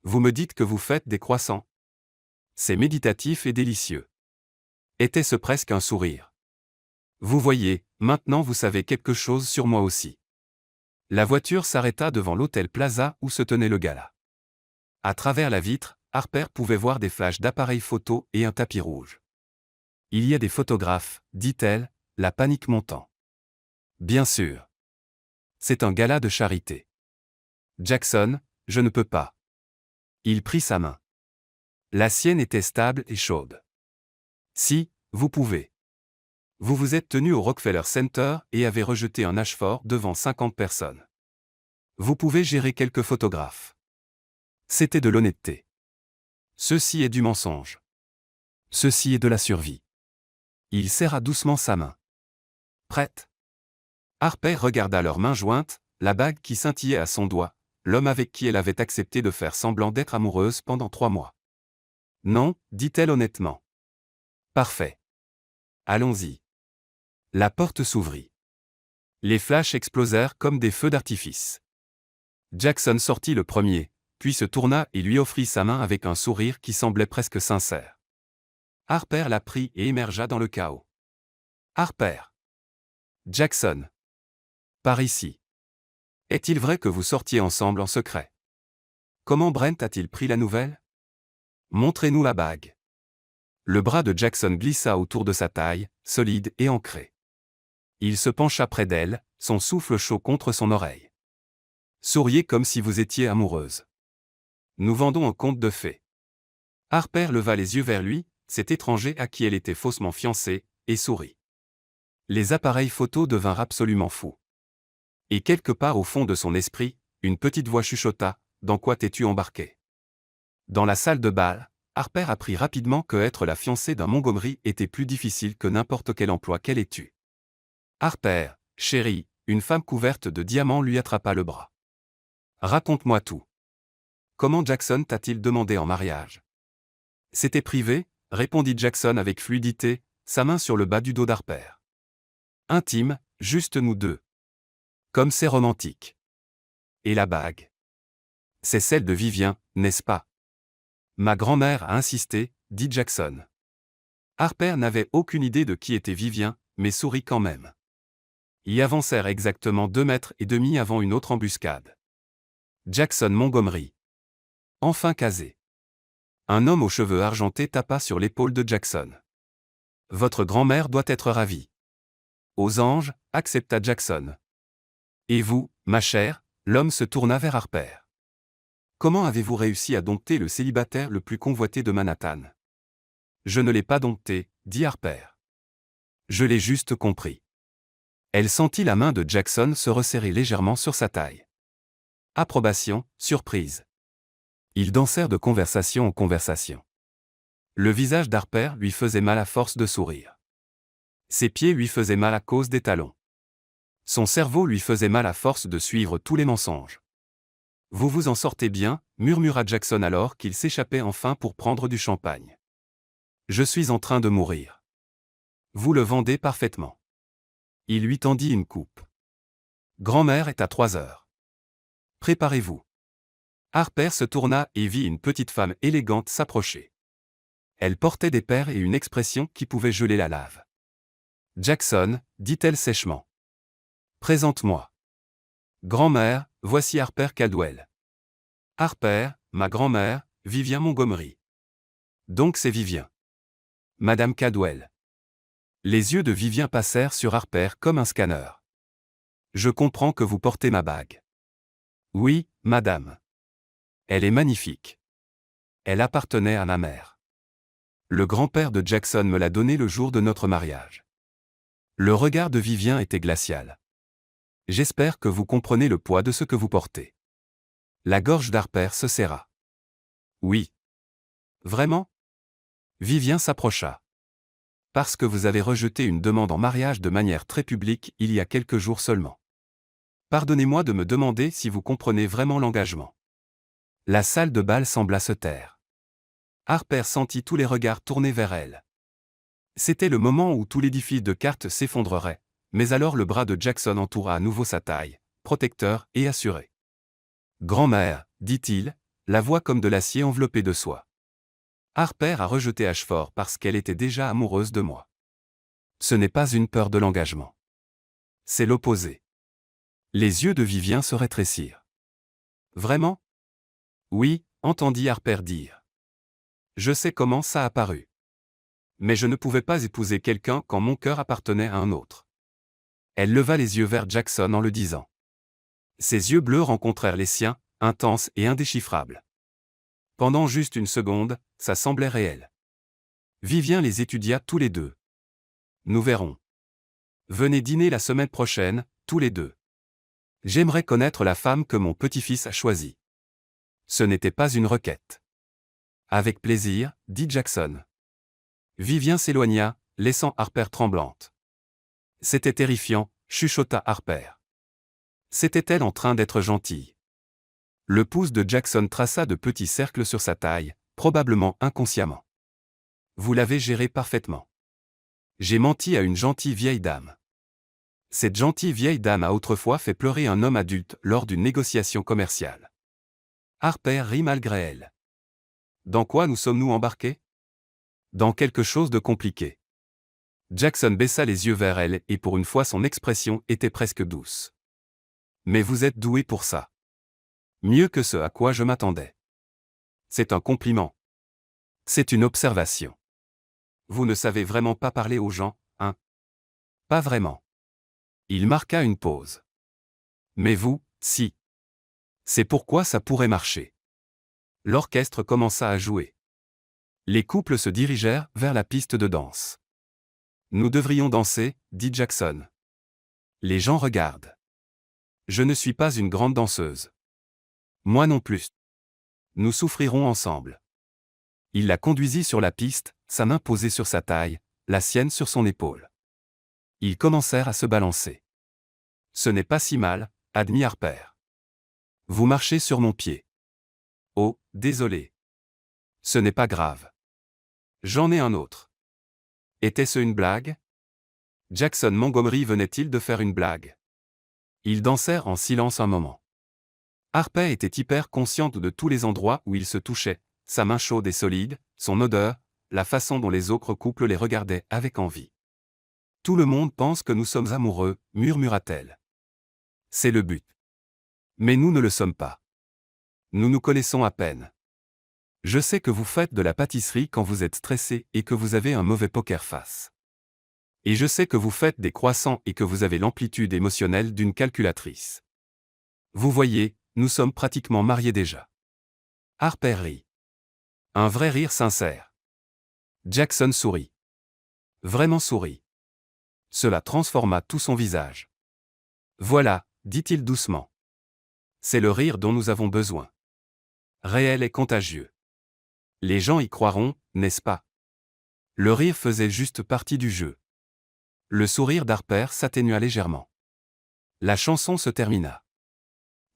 Vous me dites que vous faites des croissants. C'est méditatif et délicieux. Était-ce presque un sourire? Vous voyez, maintenant vous savez quelque chose sur moi aussi. La voiture s'arrêta devant l'hôtel Plaza où se tenait le gala. À travers la vitre, Harper pouvait voir des flashs d'appareils photo et un tapis rouge. Il y a des photographes, dit-elle, la panique montant. Bien sûr. C'est un gala de charité. Jackson, je ne peux pas. Il prit sa main. La sienne était stable et chaude. Si, vous pouvez. Vous vous êtes tenu au Rockefeller Center et avez rejeté un Ashford devant 50 personnes. Vous pouvez gérer quelques photographes. C'était de l'honnêteté. Ceci est du mensonge. Ceci est de la survie. Il serra doucement sa main. Prête? Harper regarda leurs mains jointes, la bague qui scintillait à son doigt, l'homme avec qui elle avait accepté de faire semblant d'être amoureuse pendant 3 mois. Non, dit-elle honnêtement. Parfait. Allons-y. La porte s'ouvrit. Les flashs explosèrent comme des feux d'artifice. Jackson sortit le premier, puis se tourna et lui offrit sa main avec un sourire qui semblait presque sincère. Harper la prit et émergea dans le chaos. Harper. Jackson. Par ici. Est-il vrai que vous sortiez ensemble en secret? Comment Brent a-t-il pris la nouvelle? Montrez-nous la bague. Le bras de Jackson glissa autour de sa taille, solide et ancré. Il se pencha près d'elle, son souffle chaud contre son oreille. Souriez comme si vous étiez amoureuse. Nous vendons un conte de fées. Harper leva les yeux vers lui, cet étranger à qui elle était faussement fiancée, et sourit. Les appareils photos devinrent absolument fous. Et quelque part au fond de son esprit, une petite voix chuchota, « Dans quoi t'es-tu embarqué ?» Dans la salle de bal, Harper apprit rapidement que être la fiancée d'un Montgomery était plus difficile que n'importe quel emploi qu'elle ait eu. Harper, chérie, une femme couverte de diamants lui attrapa le bras. Raconte-moi tout. Comment Jackson t'a-t-il demandé en mariage? C'était privé, répondit Jackson avec fluidité, sa main sur le bas du dos d'Harper. Intime, juste nous deux. Comme c'est romantique. Et la bague? C'est celle de Vivien, n'est-ce pas? Ma grand-mère a insisté, dit Jackson. Harper n'avait aucune idée de qui était Vivien, mais sourit quand même. Ils avancèrent exactement 2,5 mètres avant une autre embuscade. Jackson Montgomery. Enfin casé. Un homme aux cheveux argentés tapa sur l'épaule de Jackson. Votre grand-mère doit être ravie. Aux anges, accepta Jackson. Et vous, ma chère? L'homme se tourna vers Harper. Comment avez-vous réussi à dompter le célibataire le plus convoité de Manhattan? Je ne l'ai pas dompté, dit Harper. Je l'ai juste compris. Elle sentit la main de Jackson se resserrer légèrement sur sa taille. Approbation, surprise. Ils dansèrent de conversation en conversation. Le visage d'Harper lui faisait mal à force de sourire. Ses pieds lui faisaient mal à cause des talons. Son cerveau lui faisait mal à force de suivre tous les mensonges. Vous vous en sortez bien, murmura Jackson alors qu'il s'échappait enfin pour prendre du champagne. Je suis en train de mourir. Vous le vendez parfaitement. Il lui tendit une coupe. Grand-mère est à 3 heures. Préparez-vous. Harper se tourna et vit une petite femme élégante s'approcher. Elle portait des perles et une expression qui pouvait geler la lave. Jackson, dit-elle sèchement. Présente-moi. Grand-mère, voici Harper Caldwell. Harper, ma grand-mère, Vivien Montgomery. Donc c'est Vivien. Madame Caldwell. Les yeux de Vivien passèrent sur Harper comme un scanner. Je comprends que vous portez ma bague. Oui, madame. Elle est magnifique. Elle appartenait à ma mère. Le grand-père de Jackson me l'a donnée le jour de notre mariage. Le regard de Vivien était glacial. J'espère que vous comprenez le poids de ce que vous portez. La gorge d'Harper se serra. Oui. Vraiment? Vivien s'approcha. Parce que vous avez rejeté une demande en mariage de manière très publique il y a quelques jours seulement. Pardonnez-moi de me demander si vous comprenez vraiment l'engagement. La salle de bal sembla se taire. Harper sentit tous les regards tournés vers elle. C'était le moment où tout l'édifice de cartes s'effondrerait, mais alors le bras de Jackson entoura à nouveau sa taille, protecteur et assuré. Grand-mère, dit-il, la voix comme de l'acier enveloppé de soie. Harper a rejeté Ashford parce qu'elle était déjà amoureuse de moi. Ce n'est pas une peur de l'engagement. C'est l'opposé. Les yeux de Vivien se rétrécirent. Vraiment? Oui, entendit Harper dire. Je sais comment ça a paru. Mais je ne pouvais pas épouser quelqu'un quand mon cœur appartenait à un autre. Elle leva les yeux vers Jackson en le disant. Ses yeux bleus rencontrèrent les siens, intenses et indéchiffrables. Pendant juste une seconde, ça semblait réel. Vivien les étudia tous les deux. Nous verrons. Venez dîner la semaine prochaine, tous les deux. J'aimerais connaître la femme que mon petit-fils a choisie. Ce n'était pas une requête. Avec plaisir, dit Jackson. Vivien s'éloigna, laissant Harper tremblante. C'était terrifiant, chuchota Harper. C'était-elle en train d'être gentille? Le pouce de Jackson traça de petits cercles sur sa taille, probablement inconsciemment. Vous l'avez géré parfaitement. J'ai menti à une gentille vieille dame. Cette gentille vieille dame a autrefois fait pleurer un homme adulte lors d'une négociation commerciale. Harper rit malgré elle. Dans quoi nous sommes-nous embarqués? Dans quelque chose de compliqué. Jackson baissa les yeux vers elle et pour une fois son expression était presque douce. Mais vous êtes doué pour ça. Mieux que ce à quoi je m'attendais. C'est un compliment. C'est une observation. Vous ne savez vraiment pas parler aux gens, hein? Pas vraiment. Il marqua une pause. Mais vous, si. C'est pourquoi ça pourrait marcher. L'orchestre commença à jouer. Les couples se dirigèrent vers la piste de danse. Nous devrions danser, dit Jackson. Les gens regardent. Je ne suis pas une grande danseuse. Moi non plus. Nous souffrirons ensemble. Il la conduisit sur la piste, sa main posée sur sa taille, la sienne sur son épaule. Ils commencèrent à se balancer. Ce n'est pas si mal, admit Harper. Vous marchez sur mon pied. Oh, désolé. Ce n'est pas grave. J'en ai un autre. Était-ce une blague? Jackson Montgomery venait-il de faire une blague? Ils dansèrent en silence un moment. Harper était hyper consciente de tous les endroits où ils se touchaient, sa main chaude et solide, son odeur, la façon dont les autres couples les regardaient avec envie. Tout le monde pense que nous sommes amoureux, murmura-t-elle. C'est le but. Mais nous ne le sommes pas. Nous nous connaissons à peine. Je sais que vous faites de la pâtisserie quand vous êtes stressé et que vous avez un mauvais poker face. Et je sais que vous faites des croissants et que vous avez l'amplitude émotionnelle d'une calculatrice. Vous voyez, nous sommes pratiquement mariés déjà. Harper rit. Un vrai rire sincère. Jackson sourit. Vraiment sourit. Cela transforma tout son visage. Voilà, dit-il doucement. C'est le rire dont nous avons besoin. Réel et contagieux. Les gens y croiront, n'est-ce pas? Le rire faisait juste partie du jeu. Le sourire d'Harper s'atténua légèrement. La chanson se termina.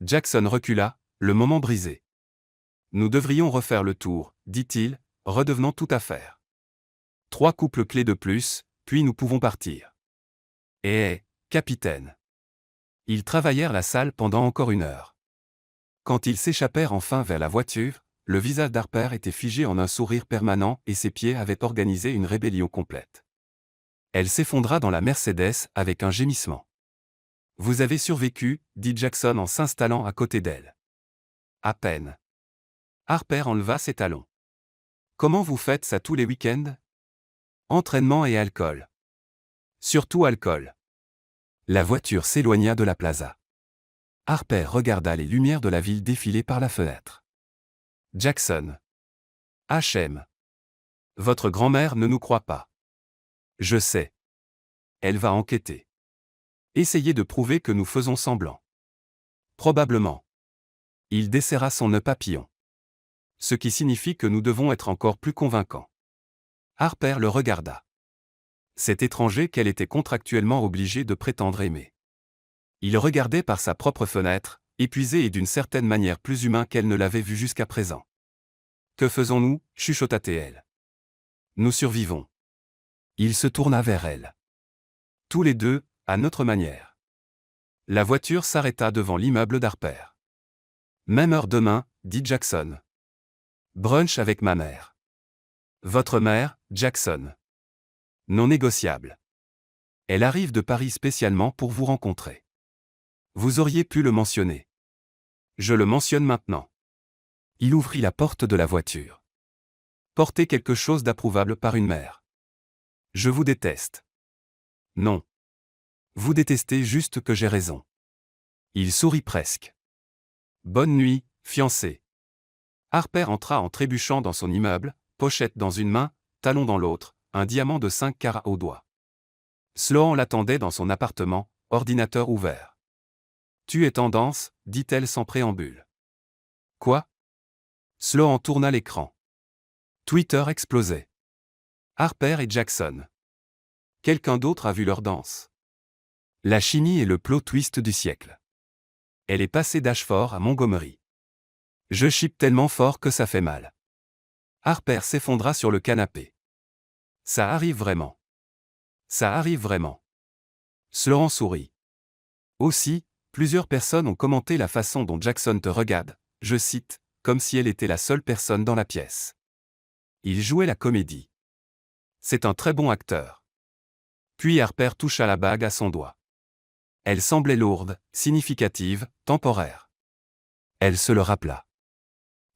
Jackson recula, le moment brisé. Nous devrions refaire le tour, dit-il, redevenant tout à faire. 3 couples clés de plus, puis nous pouvons partir. Eh, capitaine. Ils travaillèrent la salle pendant encore 1 heure. Quand ils s'échappèrent enfin vers la voiture, le visage d'Harper était figé en un sourire permanent et ses pieds avaient organisé une rébellion complète. Elle s'effondra dans la Mercedes avec un gémissement. Vous avez survécu, dit Jackson en s'installant à côté d'elle. À peine. Harper enleva ses talons. Comment vous faites ça tous les week-ends? Entraînement et alcool. Surtout alcool. La voiture s'éloigna de la plaza. Harper regarda les lumières de la ville défiler par la fenêtre. Jackson. H.M. Votre grand-mère ne nous croit pas. Je sais. Elle va enquêter. Essayez de prouver que nous faisons semblant. Probablement. Il desserra son nœud papillon. Ce qui signifie que nous devons être encore plus convaincants. Harper le regarda. C'est étranger qu'elle était contractuellement obligée de prétendre aimer. Il regardait par sa propre fenêtre, épuisé et d'une certaine manière plus humain qu'elle ne l'avait vu jusqu'à présent. Que faisons-nous, chuchota-t-elle. Nous survivons. Il se tourna vers elle. Tous les deux, à notre manière. La voiture s'arrêta devant l'immeuble d'Harper. Même heure demain, dit Jackson. Brunch avec ma mère. Votre mère, Jackson. Non négociable. Elle arrive de Paris spécialement pour vous rencontrer. Vous auriez pu le mentionner. Je le mentionne maintenant. Il ouvrit la porte de la voiture. Portez quelque chose d'approuvable par une mère. Je vous déteste. Non. Vous détestez juste que j'ai raison. Il sourit presque. Bonne nuit, fiancé. Harper entra en trébuchant dans son immeuble, pochette dans une main, talon dans l'autre, un diamant de 5 carats au doigt. Sloan l'attendait dans son appartement, ordinateur ouvert. Tu es tendance, dit-elle sans préambule. Quoi? Sloan tourna l'écran. Twitter explosait. Harper et Jackson. Quelqu'un d'autre a vu leur danse. La chimie est le plot twist du siècle. Elle est passée d'Ashford à Montgomery. Je chippe tellement fort que ça fait mal. Harper s'effondra sur le canapé. Ça arrive vraiment. Ça arrive vraiment. Sloan sourit. Aussi, plusieurs personnes ont commenté la façon dont Jackson te regarde, je cite, comme si elle était la seule personne dans la pièce. Il jouait la comédie. C'est un très bon acteur. Puis Harper toucha la bague à son doigt. Elle semblait lourde, significative, temporaire. Elle se le rappela.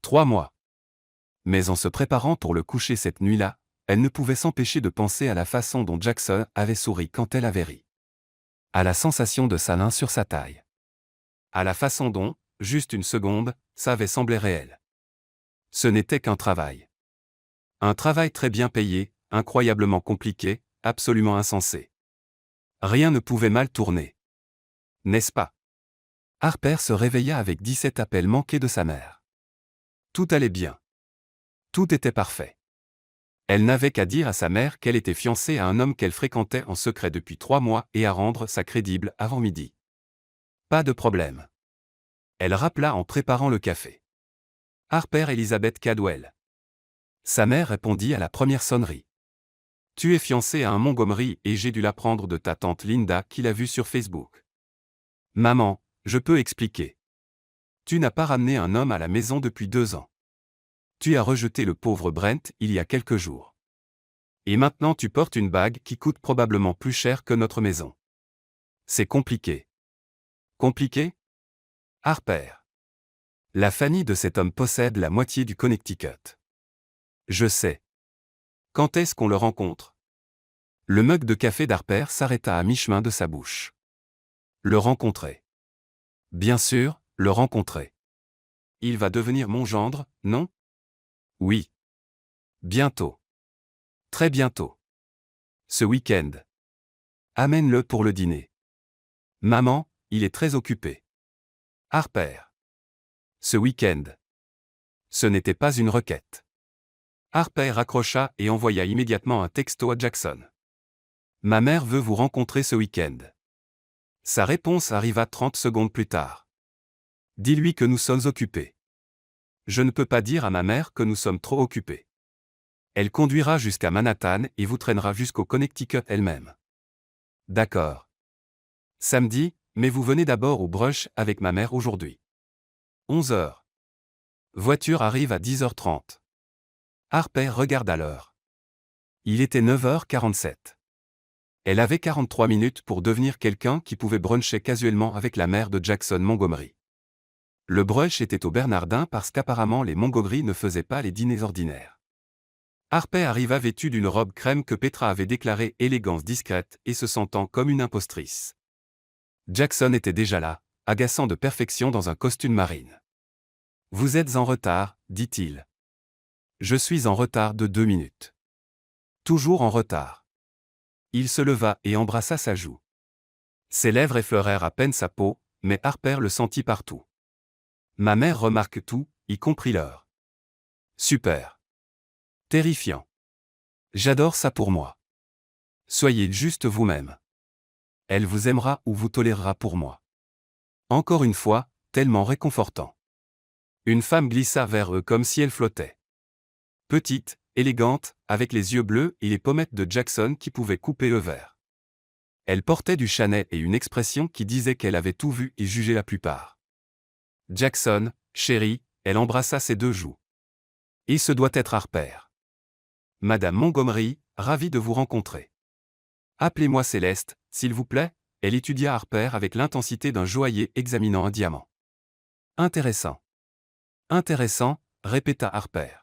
3 mois. Mais en se préparant pour le coucher cette nuit-là, elle ne pouvait s'empêcher de penser à la façon dont Jackson avait souri quand elle avait ri. À la sensation de sa main sur sa taille. À la façon dont, juste une seconde, ça avait semblé réel. Ce n'était qu'un travail. Un travail très bien payé, incroyablement compliqué, absolument insensé. Rien ne pouvait mal tourner. N'est-ce pas? Harper se réveilla avec 17 appels manqués de sa mère. Tout allait bien. Tout était parfait. Elle n'avait qu'à dire à sa mère qu'elle était fiancée à un homme qu'elle fréquentait en secret depuis 3 mois et à rendre ça crédible avant midi. Pas de problème. Elle rappela en préparant le café. Harper Elizabeth Cadwell. Sa mère répondit à la première sonnerie. Tu es fiancée à un Montgomery et j'ai dû l'apprendre de ta tante Linda qui l'a vu sur Facebook. Maman, je peux expliquer. Tu n'as pas ramené un homme à la maison depuis 2 ans. Tu as rejeté le pauvre Brent il y a quelques jours. Et maintenant tu portes une bague qui coûte probablement plus cher que notre maison. C'est compliqué. Compliqué? Harper. La famille de cet homme possède la moitié du Connecticut. Je sais. Quand est-ce qu'on le rencontre? Le mug de café d'Harper s'arrêta à mi-chemin de sa bouche. Le rencontrer. Bien sûr, le rencontrer. Il va devenir mon gendre, non? Oui. Bientôt. Très bientôt. Ce week-end. Amène-le pour le dîner. Maman, il est très occupé. Harper. Ce week-end. Ce n'était pas une requête. Harper raccrocha et envoya immédiatement un texto à Jackson. Ma mère veut vous rencontrer ce week-end. Sa réponse arriva 30 secondes plus tard. Dis-lui que nous sommes occupés. Je ne peux pas dire à ma mère que nous sommes trop occupés. Elle conduira jusqu'à Manhattan et vous traînera jusqu'au Connecticut elle-même. D'accord. Samedi, mais vous venez d'abord au brunch avec ma mère aujourd'hui. 11h. Voiture arrive à 10h30. Harper regarda l'heure. Il était 9h47. Elle avait 43 minutes pour devenir quelqu'un qui pouvait bruncher casuellement avec la mère de Jackson Montgomery. Le brunch était au Bernardin parce qu'apparemment les Montgomery ne faisaient pas les dîners ordinaires. Harper arriva vêtue d'une robe crème que Petra avait déclarée élégance discrète et se sentant comme une impostrice. Jackson était déjà là, agaçant de perfection dans un costume marine. Vous êtes en retard, dit-il. Je suis en retard de 2 minutes. Toujours en retard. Il se leva et embrassa sa joue. Ses lèvres effleurèrent à peine sa peau, mais Harper le sentit partout. Ma mère remarque tout, y compris l'heure. Super. Terrifiant. J'adore ça pour moi. Soyez juste vous-même. Elle vous aimera ou vous tolérera pour moi. Encore une fois, tellement réconfortant. Une femme glissa vers eux comme si elle flottait. Petite, élégante, avec les yeux bleus et les pommettes de Jackson qui pouvaient couper le verre. Elle portait du Chanel et une expression qui disait qu'elle avait tout vu et jugé la plupart. Jackson, chérie, elle embrassa ses 2 joues. Et ce doit être Harper. Madame Montgomery, ravie de vous rencontrer. Appelez-moi Céleste, s'il vous plaît, elle étudia Harper avec l'intensité d'un joaillier examinant un diamant. Intéressant. Intéressant, répéta Harper.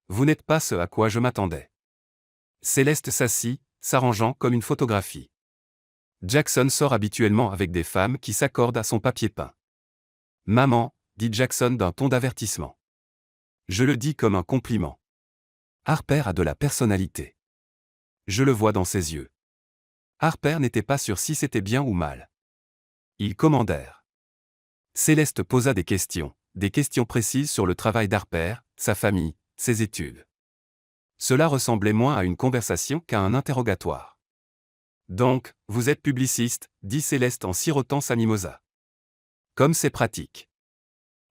Vous n'êtes pas ce à quoi je m'attendais. Céleste s'assit, s'arrangeant comme une photographie. Jackson sort habituellement avec des femmes qui s'accordent à son papier peint. Maman, dit Jackson d'un ton d'avertissement. Je le dis comme un compliment. Harper a de la personnalité. Je le vois dans ses yeux. Harper n'était pas sûr si c'était bien ou mal. Ils commandèrent. Céleste posa des questions précises sur le travail d'Harper, sa famille, ses études. Cela ressemblait moins à une conversation qu'à un interrogatoire. Donc, vous êtes publiciste, dit Céleste en sirotant sa mimosa. Comme c'est pratique.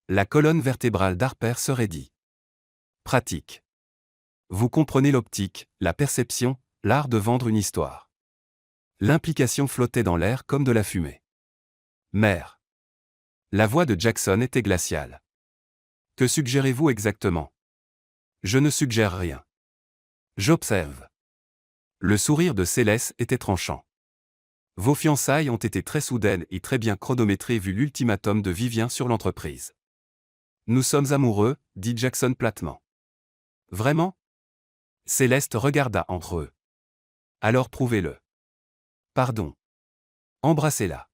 La colonne vertébrale d'Harper se raidit. Pratique. Vous comprenez l'optique, la perception, l'art de vendre une histoire. L'implication flottait dans l'air comme de la fumée. Mère. La voix de Jackson était glaciale. Que suggérez-vous exactement? Je ne suggère rien. J'observe. Le sourire de Céleste était tranchant. Vos fiançailles ont été très soudaines et très bien chronométrées vu l'ultimatum de Vivien sur l'entreprise. Nous sommes amoureux, dit Jackson platement. Vraiment? Céleste regarda entre eux. Alors prouvez-le. Pardon. Embrassez-la.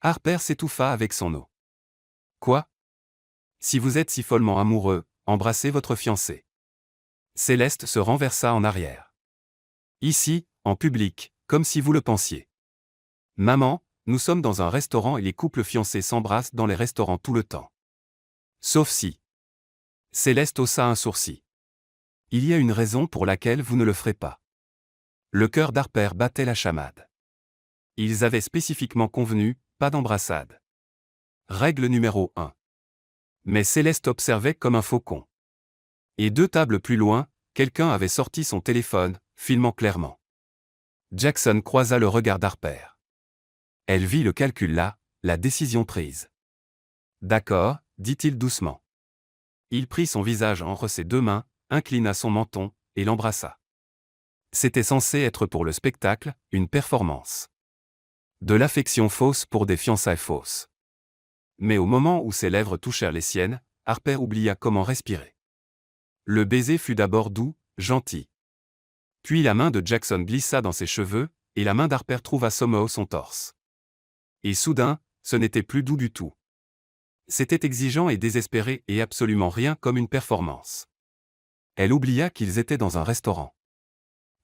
Harper s'étouffa avec son eau. Quoi? Si vous êtes si follement amoureux, embrassez votre fiancée. Céleste se renversa en arrière. Ici, en public, comme si vous le pensiez. Maman, nous sommes dans un restaurant et les couples fiancés s'embrassent dans les restaurants tout le temps. Sauf si. Céleste haussa un sourcil. Il y a une raison pour laquelle vous ne le ferez pas. Le cœur d'Harper battait la chamade. Ils avaient spécifiquement convenu, pas d'embrassade. Règle numéro 1. Mais Céleste observait comme un faucon. Et 2 tables plus loin, quelqu'un avait sorti son téléphone, filmant clairement. Jackson croisa le regard d'Harper. Elle vit le calcul là, la décision prise. D'accord, dit-il doucement. Il prit son visage entre ses 2 mains, inclina son menton, et l'embrassa. C'était censé être pour le spectacle, une performance. De l'affection fausse pour des fiançailles fausses. Mais au moment où ses lèvres touchèrent les siennes, Harper oublia comment respirer. Le baiser fut d'abord doux, gentil. Puis la main de Jackson glissa dans ses cheveux, et la main d'Harper trouva somehow son torse. Et soudain, ce n'était plus doux du tout. C'était exigeant et désespéré et absolument rien comme une performance. Elle oublia qu'ils étaient dans un restaurant.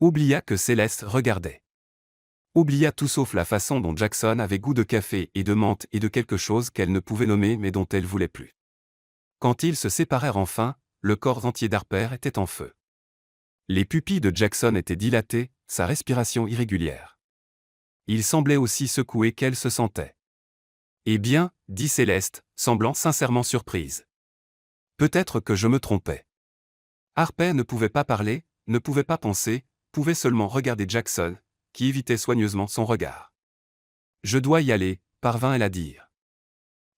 Oublia que Céleste regardait. Oublia tout sauf la façon dont Jackson avait goût de café et de menthe et de quelque chose qu'elle ne pouvait nommer mais dont elle voulait plus. Quand ils se séparèrent enfin, le corps entier d'Harper était en feu. Les pupilles de Jackson étaient dilatées, sa respiration irrégulière. Il semblait aussi secoué qu'elle se sentait. Eh bien, dit Céleste, semblant sincèrement surprise. Peut-être que je me trompais. Harper ne pouvait pas parler, ne pouvait pas penser, pouvait seulement regarder Jackson, qui évitait soigneusement son regard. Je dois y aller, parvint-elle à dire.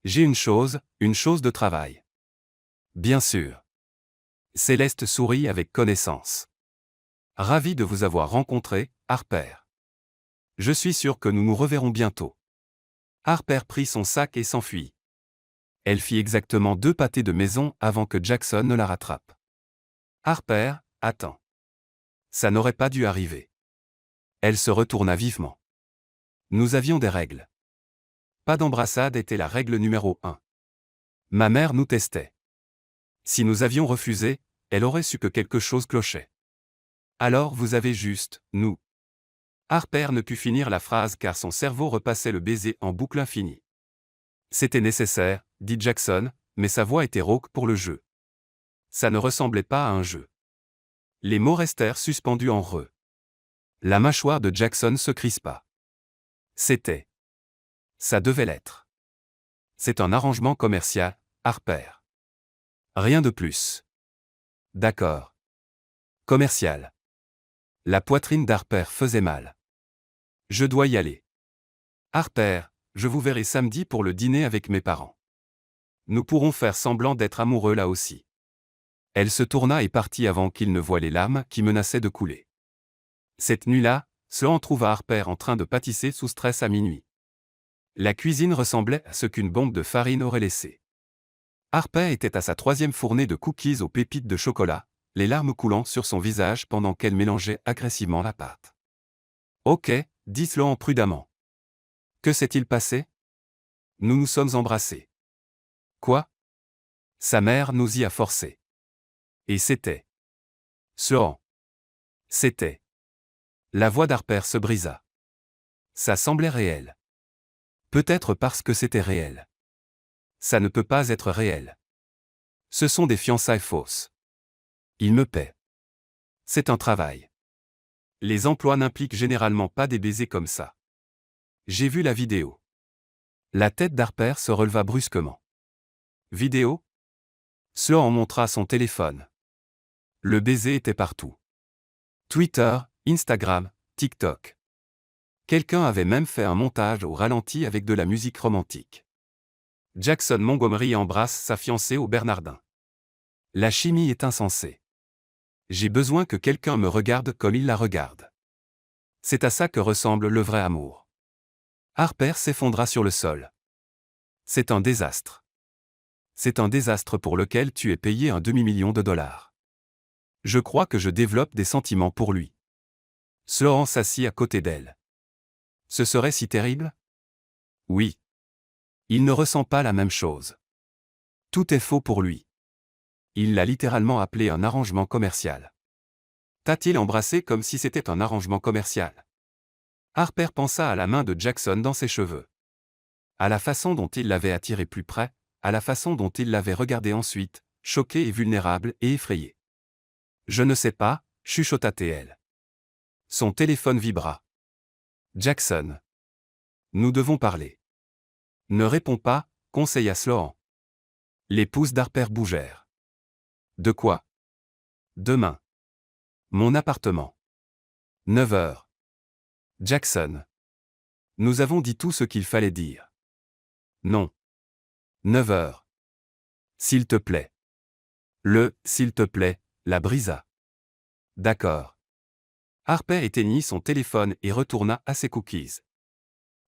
J'ai une chose de travail. Bien sûr. Céleste sourit avec connaissance. Ravi de vous avoir rencontré, Harper. Je suis sûr que nous nous reverrons bientôt. Harper prit son sac et s'enfuit. Elle fit exactement 2 pâtés de maison avant que Jackson ne la rattrape. Harper, attends. Ça n'aurait pas dû arriver. Elle se retourna vivement. Nous avions des règles. Pas d'embrassade était la règle numéro 1. Ma mère nous testait. Si nous avions refusé, elle aurait su que quelque chose clochait. Alors vous avez juste, nous. Harper ne put finir la phrase car son cerveau repassait le baiser en boucle infinie. C'était nécessaire, dit Jackson, mais sa voix était rauque pour le jeu. Ça ne ressemblait pas à un jeu. Les mots restèrent suspendus en re. La mâchoire de Jackson se crispa. C'était. Ça devait l'être. C'est un arrangement commercial, Harper. Rien de plus. D'accord. Commercial. La poitrine d'Harper faisait mal. Je dois y aller. Harper, je vous verrai samedi pour le dîner avec mes parents. Nous pourrons faire semblant d'être amoureux là aussi. Elle se tourna et partit avant qu'il ne voie les larmes qui menaçaient de couler. Cette nuit-là, Sloan trouva Harper en train de pâtisser sous stress à minuit. La cuisine ressemblait à ce qu'une bombe de farine aurait laissé. Harper était à sa 3e fournée de cookies aux pépites de chocolat, les larmes coulant sur son visage pendant qu'elle mélangeait agressivement la pâte. Ok, dit Sloan prudemment. Que s'est-il passé? Nous nous sommes embrassés. Quoi? Sa mère nous y a forcés. Et c'était. Sloan. C'était. La voix d'Harper se brisa. Ça semblait réel. Peut-être parce que c'était réel. Ça ne peut pas être réel. Ce sont des fiançailles fausses. Il me paie. C'est un travail. Les emplois n'impliquent généralement pas des baisers comme ça. J'ai vu la vidéo. La tête d'Harper se releva brusquement. Vidéo? Sloan montra son téléphone. Le baiser était partout. Twitter, Instagram, TikTok. Quelqu'un avait même fait un montage au ralenti avec de la musique romantique. Jackson Montgomery embrasse sa fiancée au Bernardin. La chimie est insensée. J'ai besoin que quelqu'un me regarde comme il la regarde. C'est à ça que ressemble le vrai amour. Harper s'effondra sur le sol. C'est un désastre. C'est un désastre pour lequel tu es payé un demi-million de dollars. Je crois que je développe des sentiments pour lui. Sloan s'assit à côté d'elle. Ce serait si terrible? Oui. Il ne ressent pas la même chose. Tout est faux pour lui. Il l'a littéralement appelé un arrangement commercial. T'a-t-il embrassé comme si c'était un arrangement commercial? Harper pensa à la main de Jackson dans ses cheveux. À la façon dont il l'avait attiré plus près, à la façon dont il l'avait regardé ensuite, choqué et vulnérable et effrayé. Je ne sais pas, chuchota-t-elle. Son téléphone vibra. Jackson. Nous devons parler. Ne réponds pas, conseilla Sloan. Les pouces d'Harper bougèrent. De quoi? Demain. Mon appartement. 9 heures. Jackson. Nous avons dit tout ce qu'il fallait dire. Non. 9 heures. S'il te plaît. S'il te plaît, la brisa. D'accord. Harper éteignit son téléphone et retourna à ses cookies.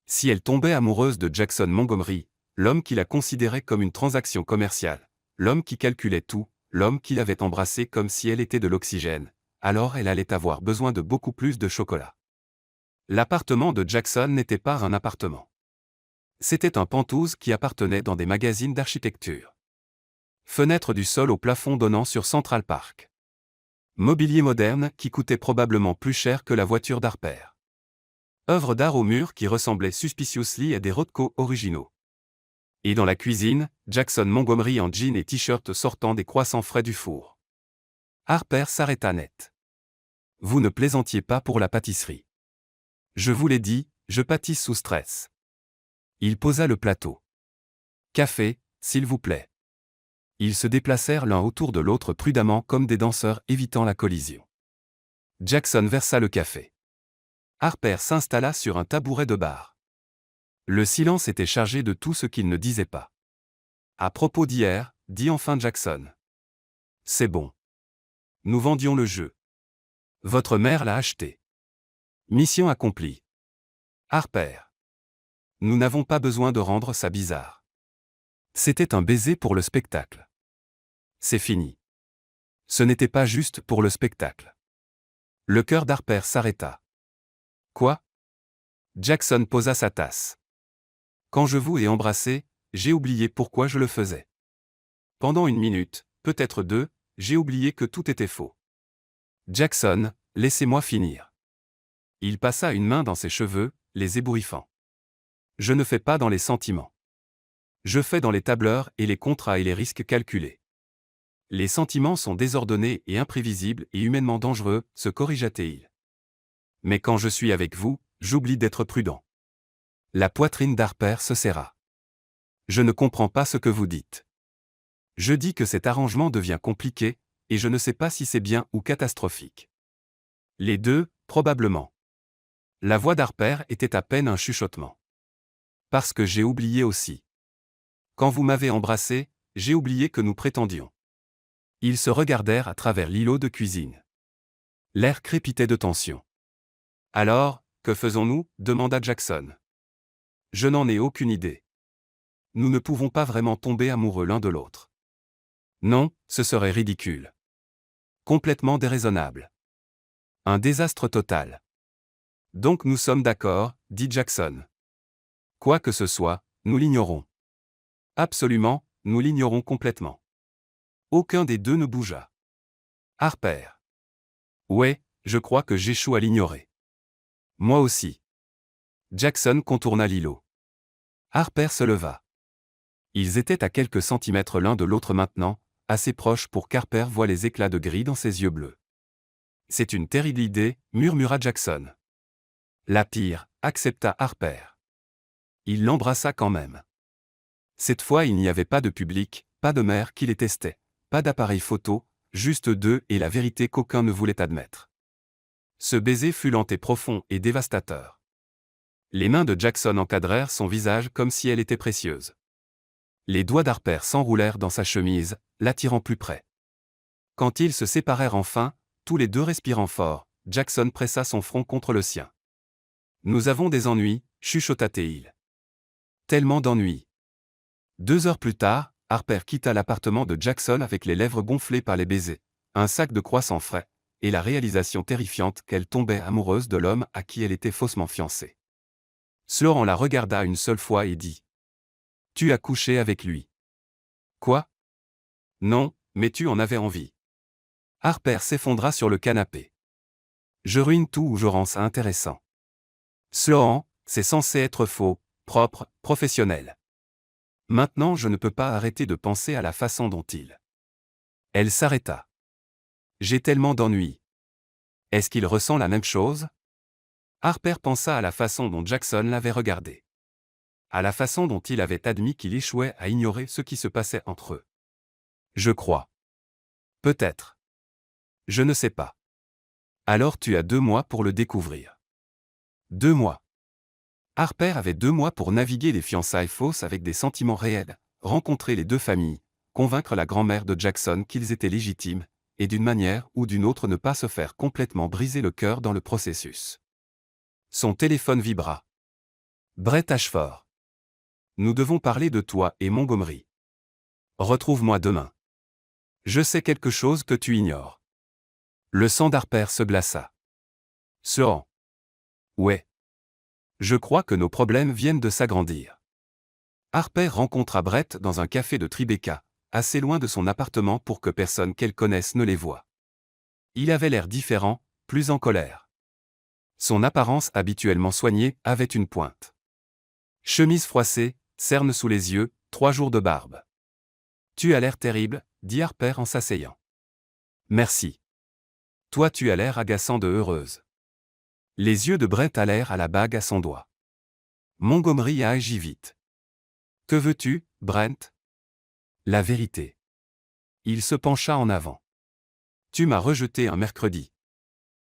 Si elle tombait amoureuse de Jackson Montgomery, l'homme qui la considérait comme une transaction commerciale, l'homme qui calculait tout, l'homme qui l'avait embrassée comme si elle était de l'oxygène, alors elle allait avoir besoin de beaucoup plus de chocolat. L'appartement de Jackson n'était pas un appartement. C'était un penthouse qui appartenait dans des magazines d'architecture. Fenêtre du sol au plafond donnant sur Central Park. Mobilier moderne qui coûtait probablement plus cher que la voiture d'Harper. Œuvres d'art au mur qui ressemblaient suspiciously à des Rothko originaux. Et dans la cuisine, Jackson Montgomery en jean et t-shirt sortant des croissants frais du four. Harper s'arrêta net. Vous ne plaisantiez pas pour la pâtisserie. Je vous l'ai dit, je pâtisse sous stress. Il posa le plateau. Café, s'il vous plaît. Ils se déplacèrent l'un autour de l'autre prudemment comme des danseurs évitant la collision. Jackson versa le café. Harper s'installa sur un tabouret de bar. Le silence était chargé de tout ce qu'il ne disait pas. À propos d'hier, dit enfin Jackson. C'est bon. Nous vendions le jeu. Votre mère l'a acheté. Mission accomplie. Harper. Nous n'avons pas besoin de rendre ça bizarre. C'était un baiser pour le spectacle. C'est fini. Ce n'était pas juste pour le spectacle. Le cœur d'Harper s'arrêta. Quoi? Jackson posa sa tasse. Quand je vous ai embrassé, j'ai oublié pourquoi je le faisais. Pendant une minute, peut-être deux, j'ai oublié que tout était faux. Jackson, laissez-moi finir. Il passa une main dans ses cheveux, les ébouriffant. Je ne fais pas dans les sentiments. Je fais dans les tableurs et les contrats et les risques calculés. Les sentiments sont désordonnés et imprévisibles et humainement dangereux, se corrigea-t-il. Mais quand je suis avec vous, j'oublie d'être prudent. La poitrine d'Harper se serra. Je ne comprends pas ce que vous dites. Je dis que cet arrangement devient compliqué, et je ne sais pas si c'est bien ou catastrophique. Les deux, probablement. La voix d'Harper était à peine un chuchotement. Parce que j'ai oublié aussi. Quand vous m'avez embrassé, j'ai oublié que nous prétendions. Ils se regardèrent à travers l'îlot de cuisine. L'air crépitait de tension. Alors, que faisons-nous? Demanda Jackson. Je n'en ai aucune idée. Nous ne pouvons pas vraiment tomber amoureux l'un de l'autre. Non, ce serait ridicule. Complètement déraisonnable. Un désastre total. Donc nous sommes d'accord, dit Jackson. Quoi que ce soit, nous l'ignorons. Absolument, nous l'ignorons complètement. Aucun des deux ne bougea. Harper. Ouais, je crois que j'échoue à l'ignorer. Moi aussi. Jackson contourna l'îlot. Harper se leva. Ils étaient à quelques centimètres l'un de l'autre maintenant, assez proches pour qu'Harper voie les éclats de gris dans ses yeux bleus. C'est une terrible idée, murmura Jackson. La pire, accepta Harper. Il l'embrassa quand même. Cette fois il n'y avait pas de public, pas de mère qui les testait, pas d'appareil photo, juste deux et la vérité qu'aucun ne voulait admettre. Ce baiser fut lent et profond et dévastateur. Les mains de Jackson encadrèrent son visage comme si elle était précieuse. Les doigts d'Harper s'enroulèrent dans sa chemise, l'attirant plus près. Quand ils se séparèrent enfin, tous les deux respirant fort, Jackson pressa son front contre le sien. Nous avons des ennuis, chuchota Théil. Tellement d'ennuis. 2 heures plus tard, Harper quitta l'appartement de Jackson avec les lèvres gonflées par les baisers, un sac de croissants frais, et la réalisation terrifiante qu'elle tombait amoureuse de l'homme à qui elle était faussement fiancée. Sloan la regarda une seule fois et dit : « Tu as couché avec lui. » « Quoi ? Non, mais tu en avais envie. » Harper s'effondra sur le canapé. « Je ruine tout ou je rends ça intéressant. » Sloan, c'est censé être faux, propre, professionnel. Maintenant je ne peux pas arrêter de penser à la façon dont il... Elle s'arrêta. J'ai tellement d'ennuis. Est-ce qu'il ressent la même chose ? Harper pensa à la façon dont Jackson l'avait regardé. À la façon dont il avait admis qu'il échouait à ignorer ce qui se passait entre eux. Je crois. Peut-être. Je ne sais pas. Alors tu as 2 mois pour le découvrir. 2 mois. Harper avait 2 mois pour naviguer les fiançailles fausses avec des sentiments réels, rencontrer les 2 familles, convaincre la grand-mère de Jackson qu'ils étaient légitimes, et d'une manière ou d'une autre ne pas se faire complètement briser le cœur dans le processus. Son téléphone vibra. Brett Ashford. Nous devons parler de toi et Montgomery. Retrouve-moi demain. Je sais quelque chose que tu ignores. Le sang d'Harper se glaça. Sloan. Ouais. Je crois que nos problèmes viennent de s'agrandir. Harper rencontra Brett dans un café de Tribeca, assez loin de son appartement pour que personne qu'elle connaisse ne les voie. Il avait l'air différent, plus en colère. Son apparence habituellement soignée avait une pointe. Chemise froissée, cerne sous les yeux, 3 jours de barbe. Tu as l'air terrible, dit Harper en s'asseyant. Merci. Toi tu as l'air agaçant de heureuse. Les yeux de Brett allèrent à la bague à son doigt. Montgomery a agi vite. Que veux-tu, Brent ? La vérité. Il se pencha en avant. Tu m'as rejeté un mercredi.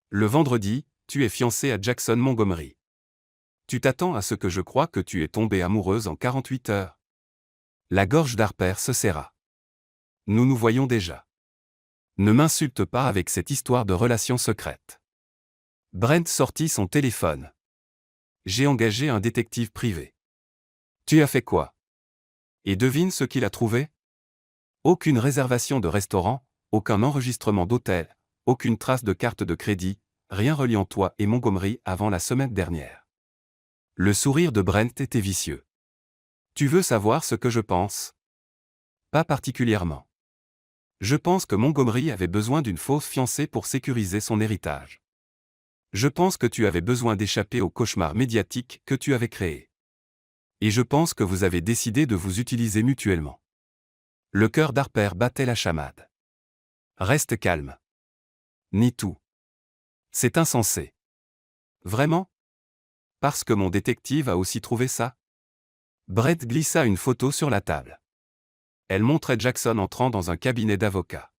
Le vendredi, tu es fiancé à Jackson Montgomery. Tu t'attends à ce que je croie que tu es tombée amoureuse en 48 heures. La gorge d'Harper se serra. Nous nous voyons déjà. Ne m'insulte pas avec cette histoire de relation secrète. Brent sortit son téléphone. J'ai engagé un détective privé. Tu as fait quoi ? Et devine ce qu'il a trouvé ? Aucune réservation de restaurant, aucun enregistrement d'hôtel, aucune trace de carte de crédit, rien reliant toi et Montgomery avant la semaine dernière. Le sourire de Brent était vicieux. Tu veux savoir ce que je pense ? Pas particulièrement. Je pense que Montgomery avait besoin d'une fausse fiancée pour sécuriser son héritage. Je pense que tu avais besoin d'échapper au cauchemar médiatique que tu avais créé. Et je pense que vous avez décidé de vous utiliser mutuellement. Le cœur d'Harper battait la chamade. Reste calme. Ni tout. C'est insensé. Vraiment ? Parce que mon détective a aussi trouvé ça ? Brett glissa une photo sur la table. Elle montrait Jackson entrant dans un cabinet d'avocats.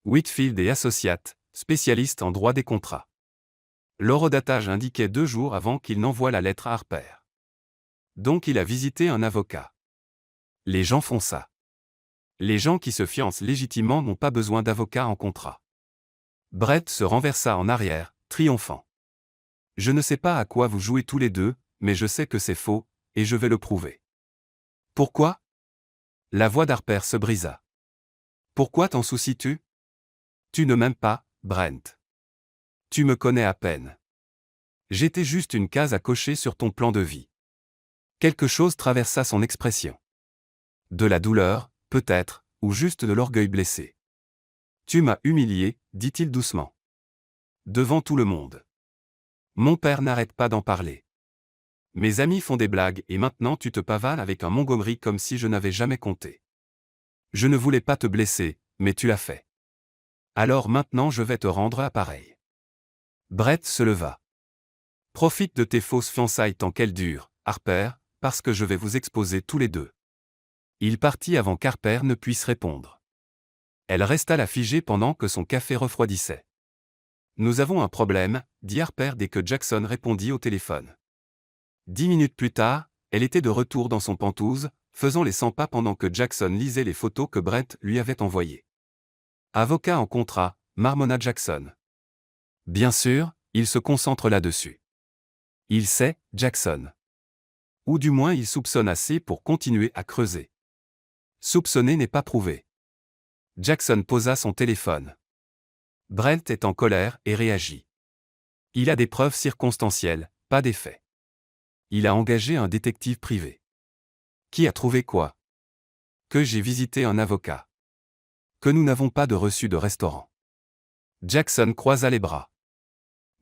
Whitfield et Associates, spécialistes en droit des contrats. L'horodatage indiquait 2 jours avant qu'il n'envoie la lettre à Harper. Donc il a visité un avocat. Les gens font ça. Les gens qui se fiancent légitimement n'ont pas besoin d'avocat en contrat. Brett se renversa en arrière, triomphant. Je ne sais pas à quoi vous jouez tous les deux, mais je sais que c'est faux, et je vais le prouver. Pourquoi ? La voix d'Harper se brisa. Pourquoi t'en soucies-tu ? Tu ne m'aimes pas, Brent. Tu me connais à peine. J'étais juste une case à cocher sur ton plan de vie. Quelque chose traversa son expression. De la douleur, peut-être, ou juste de l'orgueil blessé. Tu m'as humilié, dit-il doucement. Devant tout le monde. Mon père n'arrête pas d'en parler. Mes amis font des blagues et maintenant tu te pavanes avec un Montgomery comme si je n'avais jamais compté. Je ne voulais pas te blesser, mais tu l'as fait. Alors maintenant je vais te rendre appareil. Brett se leva. Profite de tes fausses fiançailles tant qu'elles durent, Harper, parce que je vais vous exposer tous les deux. Il partit avant qu'Harper ne puisse répondre. Elle resta là figée pendant que son café refroidissait. Nous avons un problème, dit Harper dès que Jackson répondit au téléphone. 10 minutes plus tard, elle était de retour dans son pantouse, faisant les 100 pas pendant que Jackson lisait les photos que Brett lui avait envoyées. Avocat en contrat, marmonna Jackson. Bien sûr, il se concentre là-dessus. Il sait, Jackson. Ou du moins il soupçonne assez pour continuer à creuser. Soupçonner n'est pas prouvé. Jackson posa son téléphone. Brent est en colère et réagit. Il a des preuves circonstancielles, pas des faits. Il a engagé un détective privé. Qui a trouvé quoi? Que j'ai visité un avocat. Que nous n'avons pas de reçu de restaurant. Jackson croisa les bras.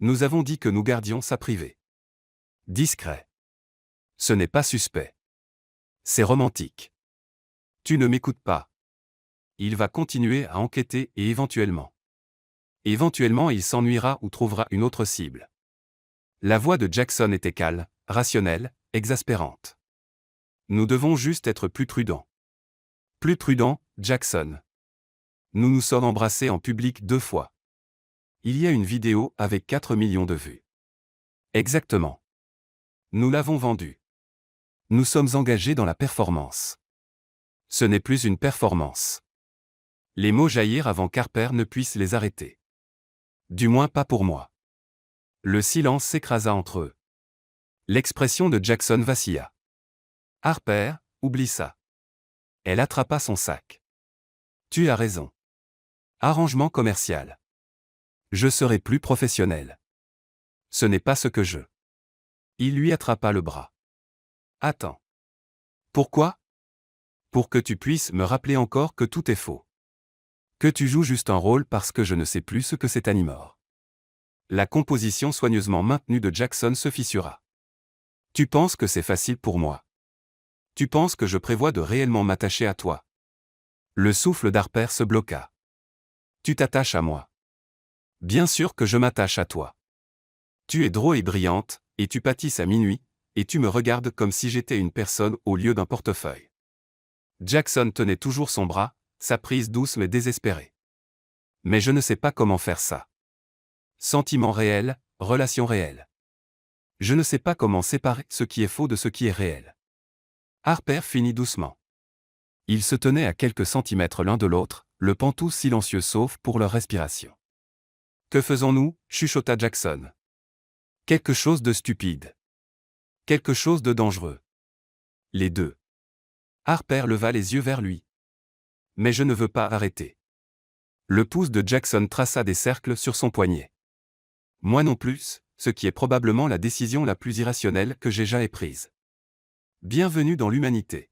Nous avons dit que nous gardions ça privé. Discret. Ce n'est pas suspect. C'est romantique. Tu ne m'écoutes pas. Il va continuer à enquêter et éventuellement, il s'ennuiera ou trouvera une autre cible. La voix de Jackson était calme, rationnelle, exaspérante. Nous devons juste être plus prudents. Plus prudents, Jackson. Nous nous sommes embrassés en public 2 fois. Il y a une vidéo avec 4 millions de vues. Exactement. Nous l'avons vendue. Nous sommes engagés dans la performance. Ce n'est plus une performance. Les mots jaillirent avant qu'Harper ne puisse les arrêter. Du moins pas pour moi. Le silence s'écrasa entre eux. L'expression de Jackson vacilla. Harper, oublie ça. Elle attrapa son sac. Tu as raison. Arrangement commercial. Je serai plus professionnel. Ce n'est pas ce que je. Il lui attrapa le bras. Attends. Pourquoi? Pour que tu puisses me rappeler encore que tout est faux. Que tu joues juste un rôle parce que je ne sais plus ce que c'est Anymore. La composition soigneusement maintenue de Jackson se fissura. Tu penses que c'est facile pour moi. Tu penses que je prévois de réellement m'attacher à toi. Le souffle d'Harper se bloqua. Tu t'attaches à moi. Bien sûr que je m'attache à toi. Tu es drôle et brillante, et tu pâtisses à minuit, et tu me regardes comme si j'étais une personne au lieu d'un portefeuille. Jackson tenait toujours son bras, sa prise douce mais désespérée. Mais je ne sais pas comment faire ça. Sentiment réel, relation réelle. Je ne sais pas comment séparer ce qui est faux de ce qui est réel. Harper finit doucement. Ils se tenaient à quelques centimètres l'un de l'autre, le pantouf silencieux sauf pour leur respiration. Que faisons-nous? Chuchota Jackson. Quelque chose de stupide. Quelque chose de dangereux. Les deux. Harper leva les yeux vers lui. Mais je ne veux pas arrêter. Le pouce de Jackson traça des cercles sur son poignet. Moi non plus, ce qui est probablement la décision la plus irrationnelle que j'ai jamais prise. Bienvenue dans l'humanité.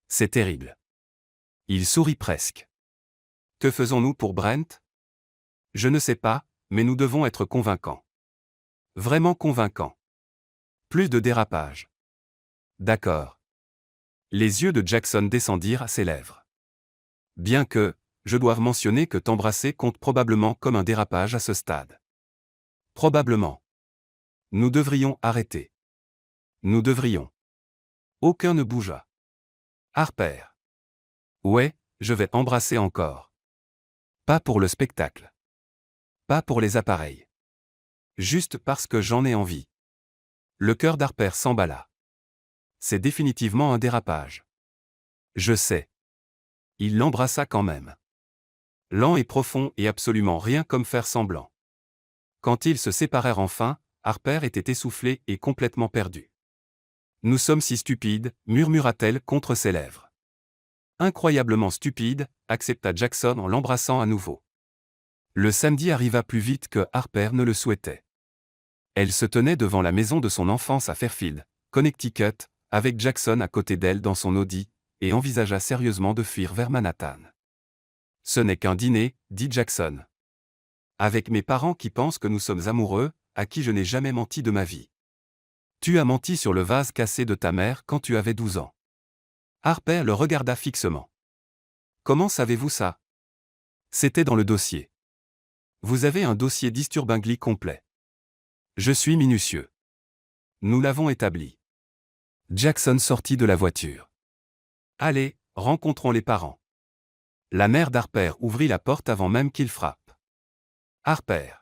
C'est terrible. Il sourit presque. Que faisons-nous pour Brent? Je ne sais pas, mais nous devons être convaincants. Vraiment convaincants. Plus de dérapage. D'accord. Les yeux de Jackson descendirent à ses lèvres. Bien que, je doive mentionner que t'embrasser compte probablement comme un dérapage à ce stade. Probablement. Nous devrions arrêter. Nous devrions. Aucun ne bougea. Harper. Ouais, je vais embrasser encore. Pas pour le spectacle. Pas pour les appareils. Juste parce que j'en ai envie. Le cœur d'Harper s'emballa. C'est définitivement un dérapage. Je sais. Il l'embrassa quand même. Lent et profond et absolument rien comme faire semblant. Quand ils se séparèrent enfin, Harper était essoufflée et complètement perdue. Nous sommes si stupides, murmura-t-elle contre ses lèvres. Incroyablement stupide, accepta Jackson en l'embrassant à nouveau. Le samedi arriva plus vite que Harper ne le souhaitait. Elle se tenait devant la maison de son enfance à Fairfield, Connecticut, avec Jackson à côté d'elle dans son Audi, et envisagea sérieusement de fuir vers Manhattan. Ce n'est qu'un dîner, dit Jackson. Avec mes parents qui pensent que nous sommes amoureux, à qui je n'ai jamais menti de ma vie. Tu as menti sur le vase cassé de ta mère quand tu avais 12 ans. Harper le regarda fixement. Comment savez-vous ça? C'était dans le dossier. Vous avez un dossier d'Isturbingli complet. Je suis minutieux. Nous l'avons établi. Jackson sortit de la voiture. Allez, rencontrons les parents. La mère d'Harper ouvrit la porte avant même qu'il frappe. Harper.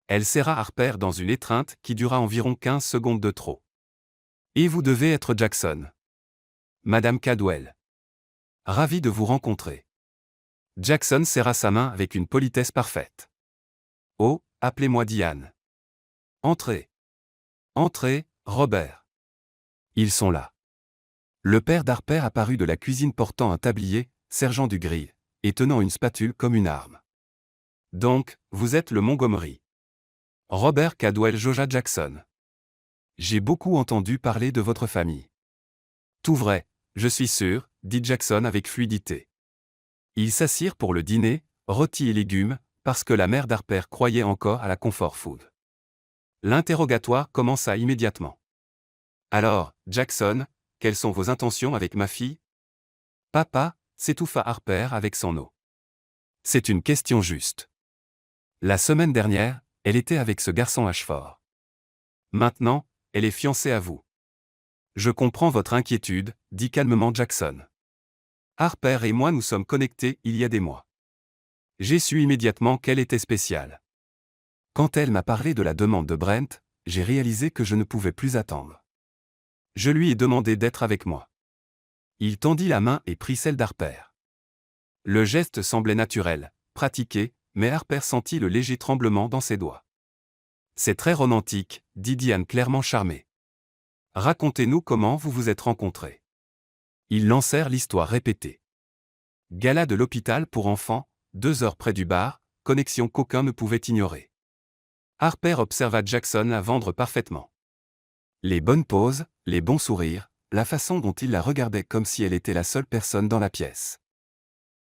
Elle serra Harper dans une étreinte qui dura environ 15 secondes de trop. Et vous devez être Jackson. Madame Cadwell. Ravi de vous rencontrer. Jackson serra sa main avec une politesse parfaite. Oh, appelez-moi Diane. Entrez. Entrez, Robert. Ils sont là. Le père d'Harper apparut de la cuisine portant un tablier, sergeant du grill, et tenant une spatule comme une arme. Donc, vous êtes le Montgomery. Robert Cadwell Joja Jackson. J'ai beaucoup entendu parler de votre famille. Tout vrai, je suis sûr, dit Jackson avec fluidité. Ils s'assirent pour le dîner, rôtis et légumes, parce que la mère d'Harper croyait encore à la comfort food. L'interrogatoire commença immédiatement. Alors, Jackson, quelles sont vos intentions avec ma fille? Papa, s'étouffa Harper avec son eau. C'est une question juste. La semaine dernière, elle était avec ce garçon Ashford. Maintenant, elle est fiancée à vous. Je comprends votre inquiétude, dit calmement Jackson. Harper et moi nous sommes connectés il y a des mois. J'ai su immédiatement qu'elle était spéciale. Quand elle m'a parlé de la demande de Brent, j'ai réalisé que je ne pouvais plus attendre. Je lui ai demandé d'être avec moi. Il tendit la main et prit celle d'Harper. Le geste semblait naturel, pratiqué, mais Harper sentit le léger tremblement dans ses doigts. C'est très romantique, dit Diane clairement charmée. Racontez-nous comment vous vous êtes rencontrés. Ils lancèrent l'histoire répétée. Gala de l'hôpital pour enfants, 2 heures près du bar, connexion qu'aucun ne pouvait ignorer. Harper observa Jackson la vendre parfaitement. Les bonnes poses, les bons sourires, la façon dont il la regardait comme si elle était la seule personne dans la pièce.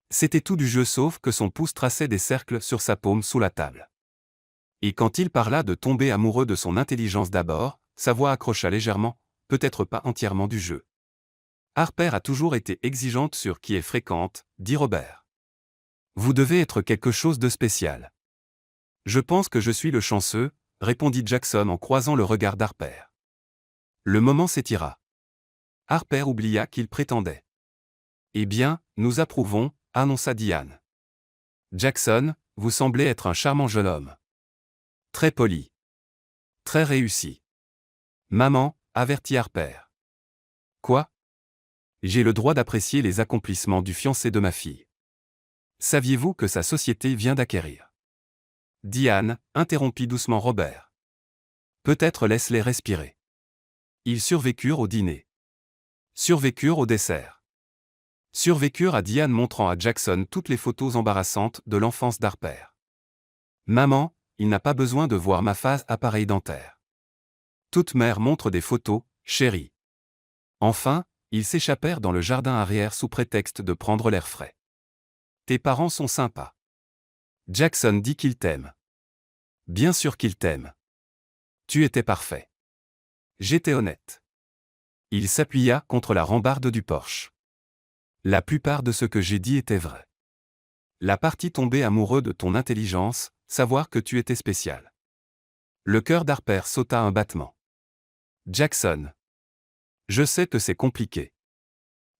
C'était tout du jeu sauf que son pouce traçait des cercles sur sa paume sous la table. Et quand il parla de tomber amoureux de son intelligence d'abord, sa voix accrocha légèrement, peut-être pas entièrement du jeu. Harper a toujours été exigeante sur qui est fréquente, dit Robert. Vous devez être quelque chose de spécial. Je pense que je suis le chanceux, répondit Jackson en croisant le regard d'Harper. Le moment s'étira. Harper oublia qu'il prétendait. Eh bien, nous approuvons, annonça Diane. Jackson, vous semblez être un charmant jeune homme. Très poli. Très réussi. Maman, avertit Harper. Quoi? J'ai le droit d'apprécier les accomplissements du fiancé de ma fille. Saviez-vous que sa société vient d'acquérir? Diane, interrompit doucement Robert. Peut-être laisse-les respirer. Ils survécurent au dîner. Survécurent au dessert. Survécurent à Diane montrant à Jackson toutes les photos embarrassantes de l'enfance d'Harper. Maman, il n'a pas besoin de voir ma face appareil dentaire. Toute mère montre des photos, chérie. Enfin, ils s'échappèrent dans le jardin arrière sous prétexte de prendre l'air frais. Tes parents sont sympas. Jackson dit qu'il t'aime. Bien sûr qu'il t'aime. Tu étais parfait. J'étais honnête. Il s'appuya contre la rambarde du porche. La plupart de ce que j'ai dit était vrai. La partie tombée amoureux de ton intelligence, savoir que tu étais spécial. Le cœur d'Harper sauta un battement. Jackson. Je sais que c'est compliqué.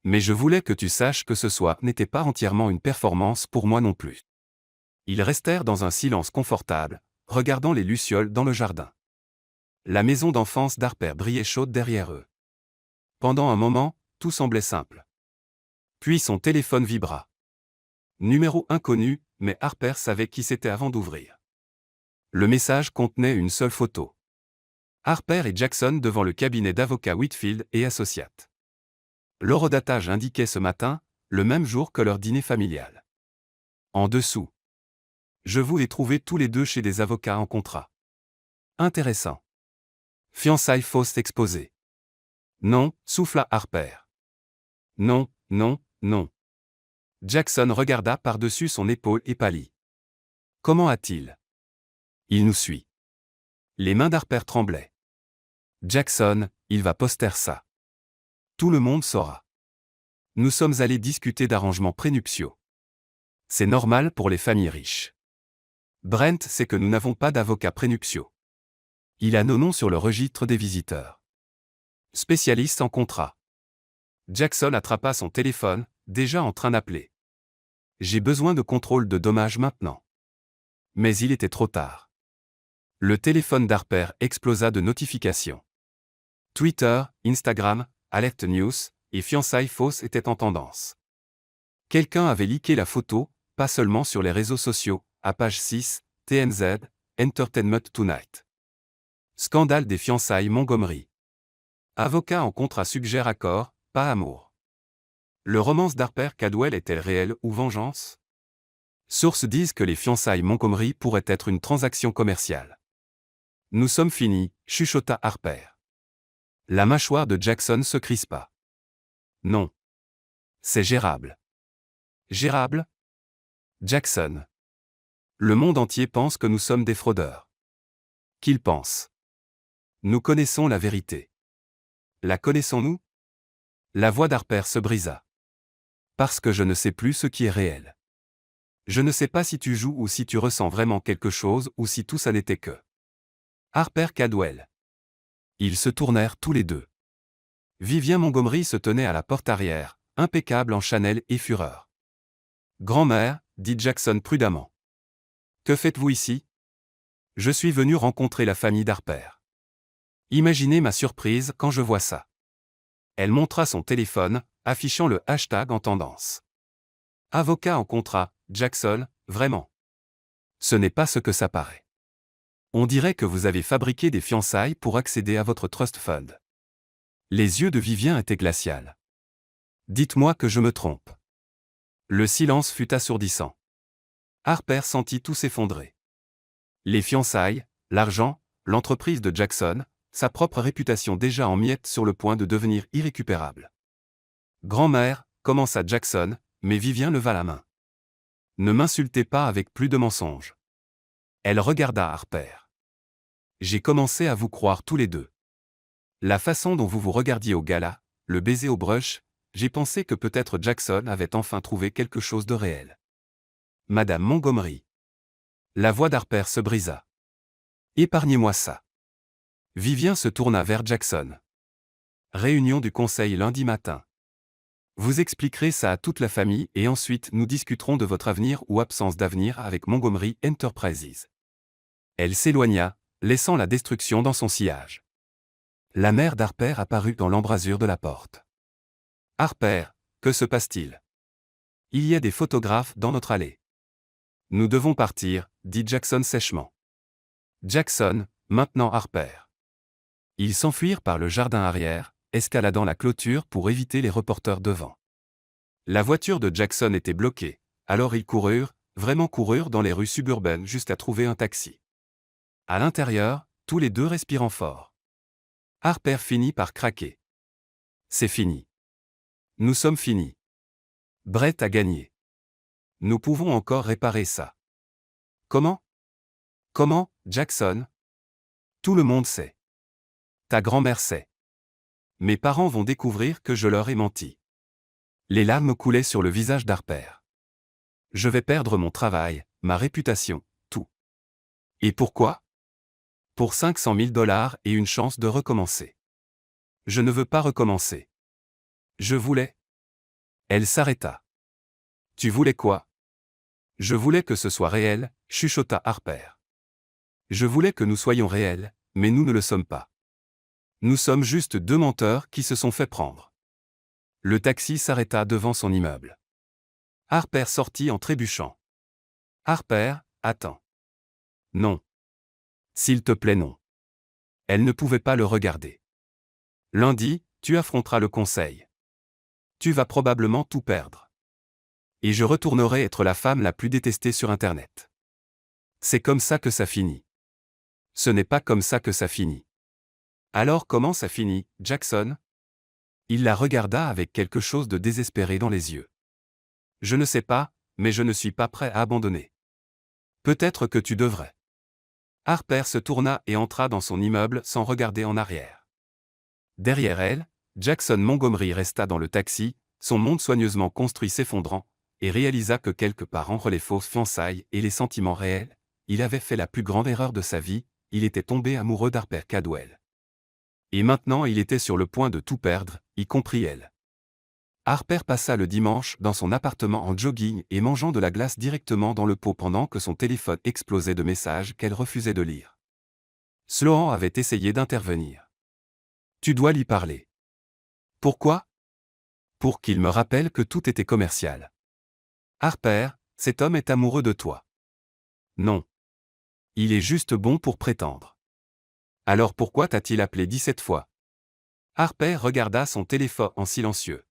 Mais je voulais que tu saches que ce soir n'était pas entièrement une performance pour moi non plus. Ils restèrent dans un silence confortable, regardant les lucioles dans le jardin. La maison d'enfance d'Harper brillait chaude derrière eux. Pendant un moment, tout semblait simple. Puis son téléphone vibra. Numéro inconnu, mais Harper savait qui c'était avant d'ouvrir. Le message contenait une seule photo. Harper et Jackson devant le cabinet d'avocats Whitfield et Associates. L'horodatage indiquait ce matin, le même jour que leur dîner familial. En dessous. Je vous ai trouvés tous les deux chez des avocats en contrat. Intéressant. Fiançailles fausses exposées. Non, souffla Harper. Non, non, non. Jackson regarda par-dessus son épaule et pâlit. Comment a-t-il? Il nous suit. Les mains d'Harper tremblaient. Jackson, il va poster ça. Tout le monde saura. Nous sommes allés discuter d'arrangements prénuptiaux. C'est normal pour les familles riches. Brent sait que nous n'avons pas d'avocats prénuptiaux. Il a nos noms sur le registre des visiteurs. Spécialiste en contrat. Jackson attrapa son téléphone, déjà en train d'appeler. J'ai besoin de contrôle de dommages maintenant. Mais il était trop tard. Le téléphone d'Harper explosa de notifications. Twitter, Instagram, Alert News et fiançailles fausses étaient en tendance. Quelqu'un avait leaké la photo, pas seulement sur les réseaux sociaux, à page 6, TMZ, Entertainment Tonight. Scandale des fiançailles Montgomery. Avocat en contrat suggère accord, pas amour. Le romance d'Harper Cadwell est-elle réelle ou vengeance? Sources disent que les fiançailles Montgomery pourraient être une transaction commerciale. Nous sommes finis, chuchota Harper. La mâchoire de Jackson se crispa. Non. C'est gérable. Gérable? Jackson. Le monde entier pense que nous sommes des fraudeurs. Qu'ils pensent. Nous connaissons la vérité. La connaissons-nous? La voix d'Harper se brisa. Parce que je ne sais plus ce qui est réel. Je ne sais pas si tu joues ou si tu ressens vraiment quelque chose ou si tout ça n'était que Harper Cadwell. Ils se tournèrent tous les deux. Vivien Montgomery se tenait à la porte arrière, impeccable en Chanel et fureur. Grand-mère, dit Jackson prudemment. Que faites-vous ici? Je suis venu rencontrer la famille d'Harper. Imaginez ma surprise quand je vois ça. Elle montra son téléphone, affichant le hashtag en tendance. Avocat en contrat, Jackson, vraiment. Ce n'est pas ce que ça paraît. On dirait que vous avez fabriqué des fiançailles pour accéder à votre trust fund. Les yeux de Vivien étaient glacials. Dites-moi que je me trompe. Le silence fut assourdissant. Harper sentit tout s'effondrer. Les fiançailles, l'argent, l'entreprise de Jackson, sa propre réputation déjà en miettes sur le point de devenir irrécupérable. Grand-mère, commença Jackson, mais Vivien leva la main. Ne m'insultez pas avec plus de mensonges. Elle regarda Harper. J'ai commencé à vous croire tous les deux. La façon dont vous vous regardiez au gala, le baiser au brush, j'ai pensé que peut-être Jackson avait enfin trouvé quelque chose de réel. Madame Montgomery. La voix d'Harper se brisa. Épargnez-moi ça. Vivien se tourna vers Jackson. Réunion du conseil lundi matin. Vous expliquerez ça à toute la famille et ensuite nous discuterons de votre avenir ou absence d'avenir avec Montgomery Enterprises. Elle s'éloigna, laissant la destruction dans son sillage. La mère d'Harper apparut dans l'embrasure de la porte. Harper, que se passe-t-il? Il y a des photographes dans notre allée. Nous devons partir, dit Jackson sèchement. Jackson, maintenant Harper. Ils s'enfuirent par le jardin arrière, escaladant la clôture pour éviter les reporters devant. La voiture de Jackson était bloquée, alors ils coururent, vraiment coururent dans les rues suburbaines jusqu'à trouver un taxi. À l'intérieur, tous les deux respirant fort. Harper finit par craquer. C'est fini. Nous sommes finis. Brett a gagné. Nous pouvons encore réparer ça. Comment? Comment, Jackson? Tout le monde sait. Ta grand-mère sait. Mes parents vont découvrir que je leur ai menti. Les larmes coulaient sur le visage d'Harper. Je vais perdre mon travail, ma réputation, tout. Et pourquoi? Pour 500 000 $ et une chance de recommencer. Je ne veux pas recommencer. Je voulais. Elle s'arrêta. Tu voulais quoi? Je voulais que ce soit réel, chuchota Harper. Je voulais que nous soyons réels, mais nous ne le sommes pas. Nous sommes juste deux menteurs qui se sont fait prendre. Le taxi s'arrêta devant son immeuble. Harper sortit en trébuchant. Harper, attends. Non. S'il te plaît non. Elle ne pouvait pas le regarder. Lundi, tu affronteras le conseil. Tu vas probablement tout perdre. Et je retournerai être la femme la plus détestée sur Internet. C'est comme ça que ça finit. Ce n'est pas comme ça que ça finit. Alors comment ça finit, Jackson? Il la regarda avec quelque chose de désespéré dans les yeux. Je ne sais pas, mais je ne suis pas prêt à abandonner. Peut-être que tu devrais. Harper se tourna et entra dans son immeuble sans regarder en arrière. Derrière elle, Jackson Montgomery resta dans le taxi, son monde soigneusement construit s'effondrant, et réalisa que quelque part entre les fausses fiançailles et les sentiments réels, il avait fait la plus grande erreur de sa vie, il était tombé amoureux d'Harper Cadwell. Et maintenant il était sur le point de tout perdre, y compris elle. Harper passa le dimanche dans son appartement en jogging et mangeant de la glace directement dans le pot pendant que son téléphone explosait de messages qu'elle refusait de lire. Sloan avait essayé d'intervenir. Tu dois lui parler. Pourquoi? Pour qu'il me rappelle que tout était commercial. Harper, cet homme est amoureux de toi. Non. Il est juste bon pour prétendre. Alors pourquoi t'a-t-il appelé 17 fois? Harper regarda son téléphone en silencieux.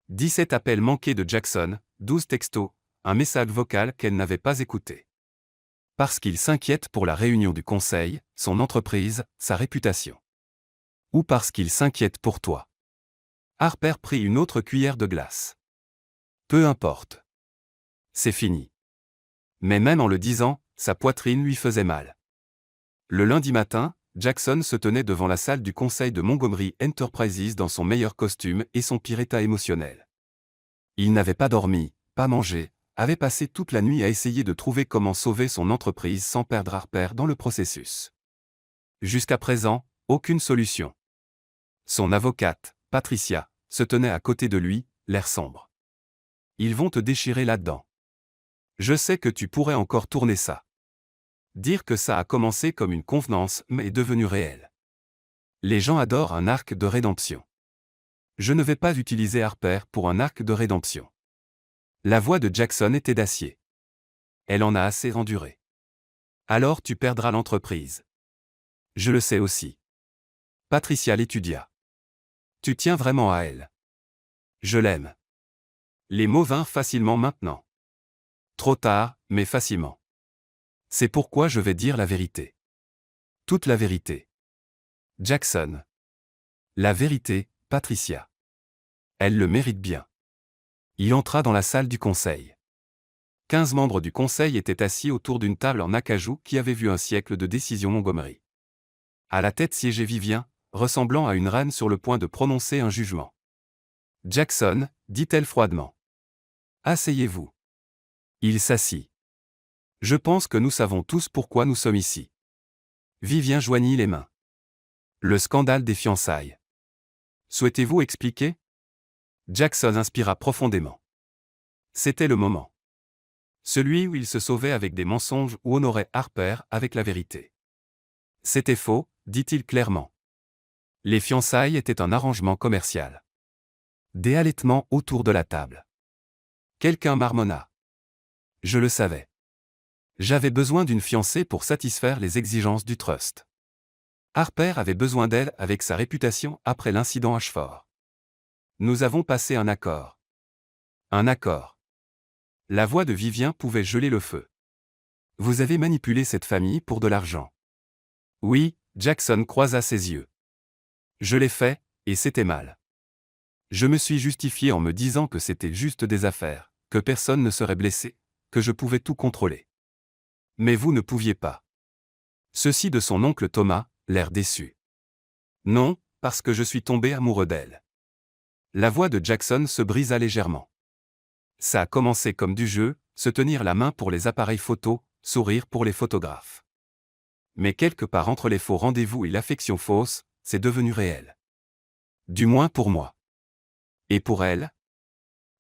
17 appels manqués de Jackson, 12 textos, un message vocal qu'elle n'avait pas écouté. Parce qu'il s'inquiète pour la réunion du conseil, son entreprise, sa réputation. Ou parce qu'il s'inquiète pour toi. Harper prit une autre cuillère de glace. Peu importe. C'est fini. Mais même en le disant, sa poitrine lui faisait mal. Le lundi matin, Jackson se tenait devant la salle du conseil de Montgomery Enterprises dans son meilleur costume et son pire état émotionnel. Il n'avait pas dormi, pas mangé, avait passé toute la nuit à essayer de trouver comment sauver son entreprise sans perdre Harper dans le processus. Jusqu'à présent, aucune solution. Son avocate, Patricia, se tenait à côté de lui, l'air sombre. Ils vont te déchirer là-dedans. Je sais que tu pourrais encore tourner ça. Dire que ça a commencé comme une convenance mais est devenu réel. Les gens adorent un arc de rédemption. Je ne vais pas utiliser Harper pour un arc de rédemption. La voix de Jackson était d'acier. Elle en a assez enduré. Alors tu perdras l'entreprise. Je le sais aussi. Patricia l'étudia. Tu tiens vraiment à elle. Je l'aime. Les mots vinrent facilement maintenant. Trop tard, mais facilement. C'est pourquoi je vais dire la vérité. Toute la vérité. Jackson. La vérité, Patricia. Elle le mérite bien. Il entra dans la salle du conseil. 15 membres du conseil étaient assis autour d'une table en acajou qui avait vu un siècle de décision Montgomery. À la tête siégeait Vivien, ressemblant à une reine sur le point de prononcer un jugement. Jackson, dit-elle froidement. Asseyez-vous. Il s'assit. Je pense que nous savons tous pourquoi nous sommes ici. Vivien joignit les mains. Le scandale des fiançailles. Souhaitez-vous expliquer? Jackson inspira profondément. C'était le moment. Celui où il se sauvait avec des mensonges ou honorait Harper avec la vérité. C'était faux, dit-il clairement. Les fiançailles étaient un arrangement commercial. Des halètements autour de la table. Quelqu'un marmonna. Je le savais. J'avais besoin d'une fiancée pour satisfaire les exigences du trust. Harper avait besoin d'elle avec sa réputation après l'incident Ashford. Nous avons passé un accord. Un accord. La voix de Vivien pouvait geler le feu. Vous avez manipulé cette famille pour de l'argent. Oui, Jackson croisa ses yeux. Je l'ai fait, et c'était mal. Je me suis justifié en me disant que c'était juste des affaires, que personne ne serait blessé, que je pouvais tout contrôler. Mais vous ne pouviez pas. Ceci de son oncle Thomas, l'air déçu. Non, parce que je suis tombé amoureux d'elle. La voix de Jackson se brisa légèrement. Ça a commencé comme du jeu, se tenir la main pour les appareils photo, sourire pour les photographes. Mais quelque part entre les faux rendez-vous et l'affection fausse, c'est devenu réel. Du moins pour moi. Et pour elle?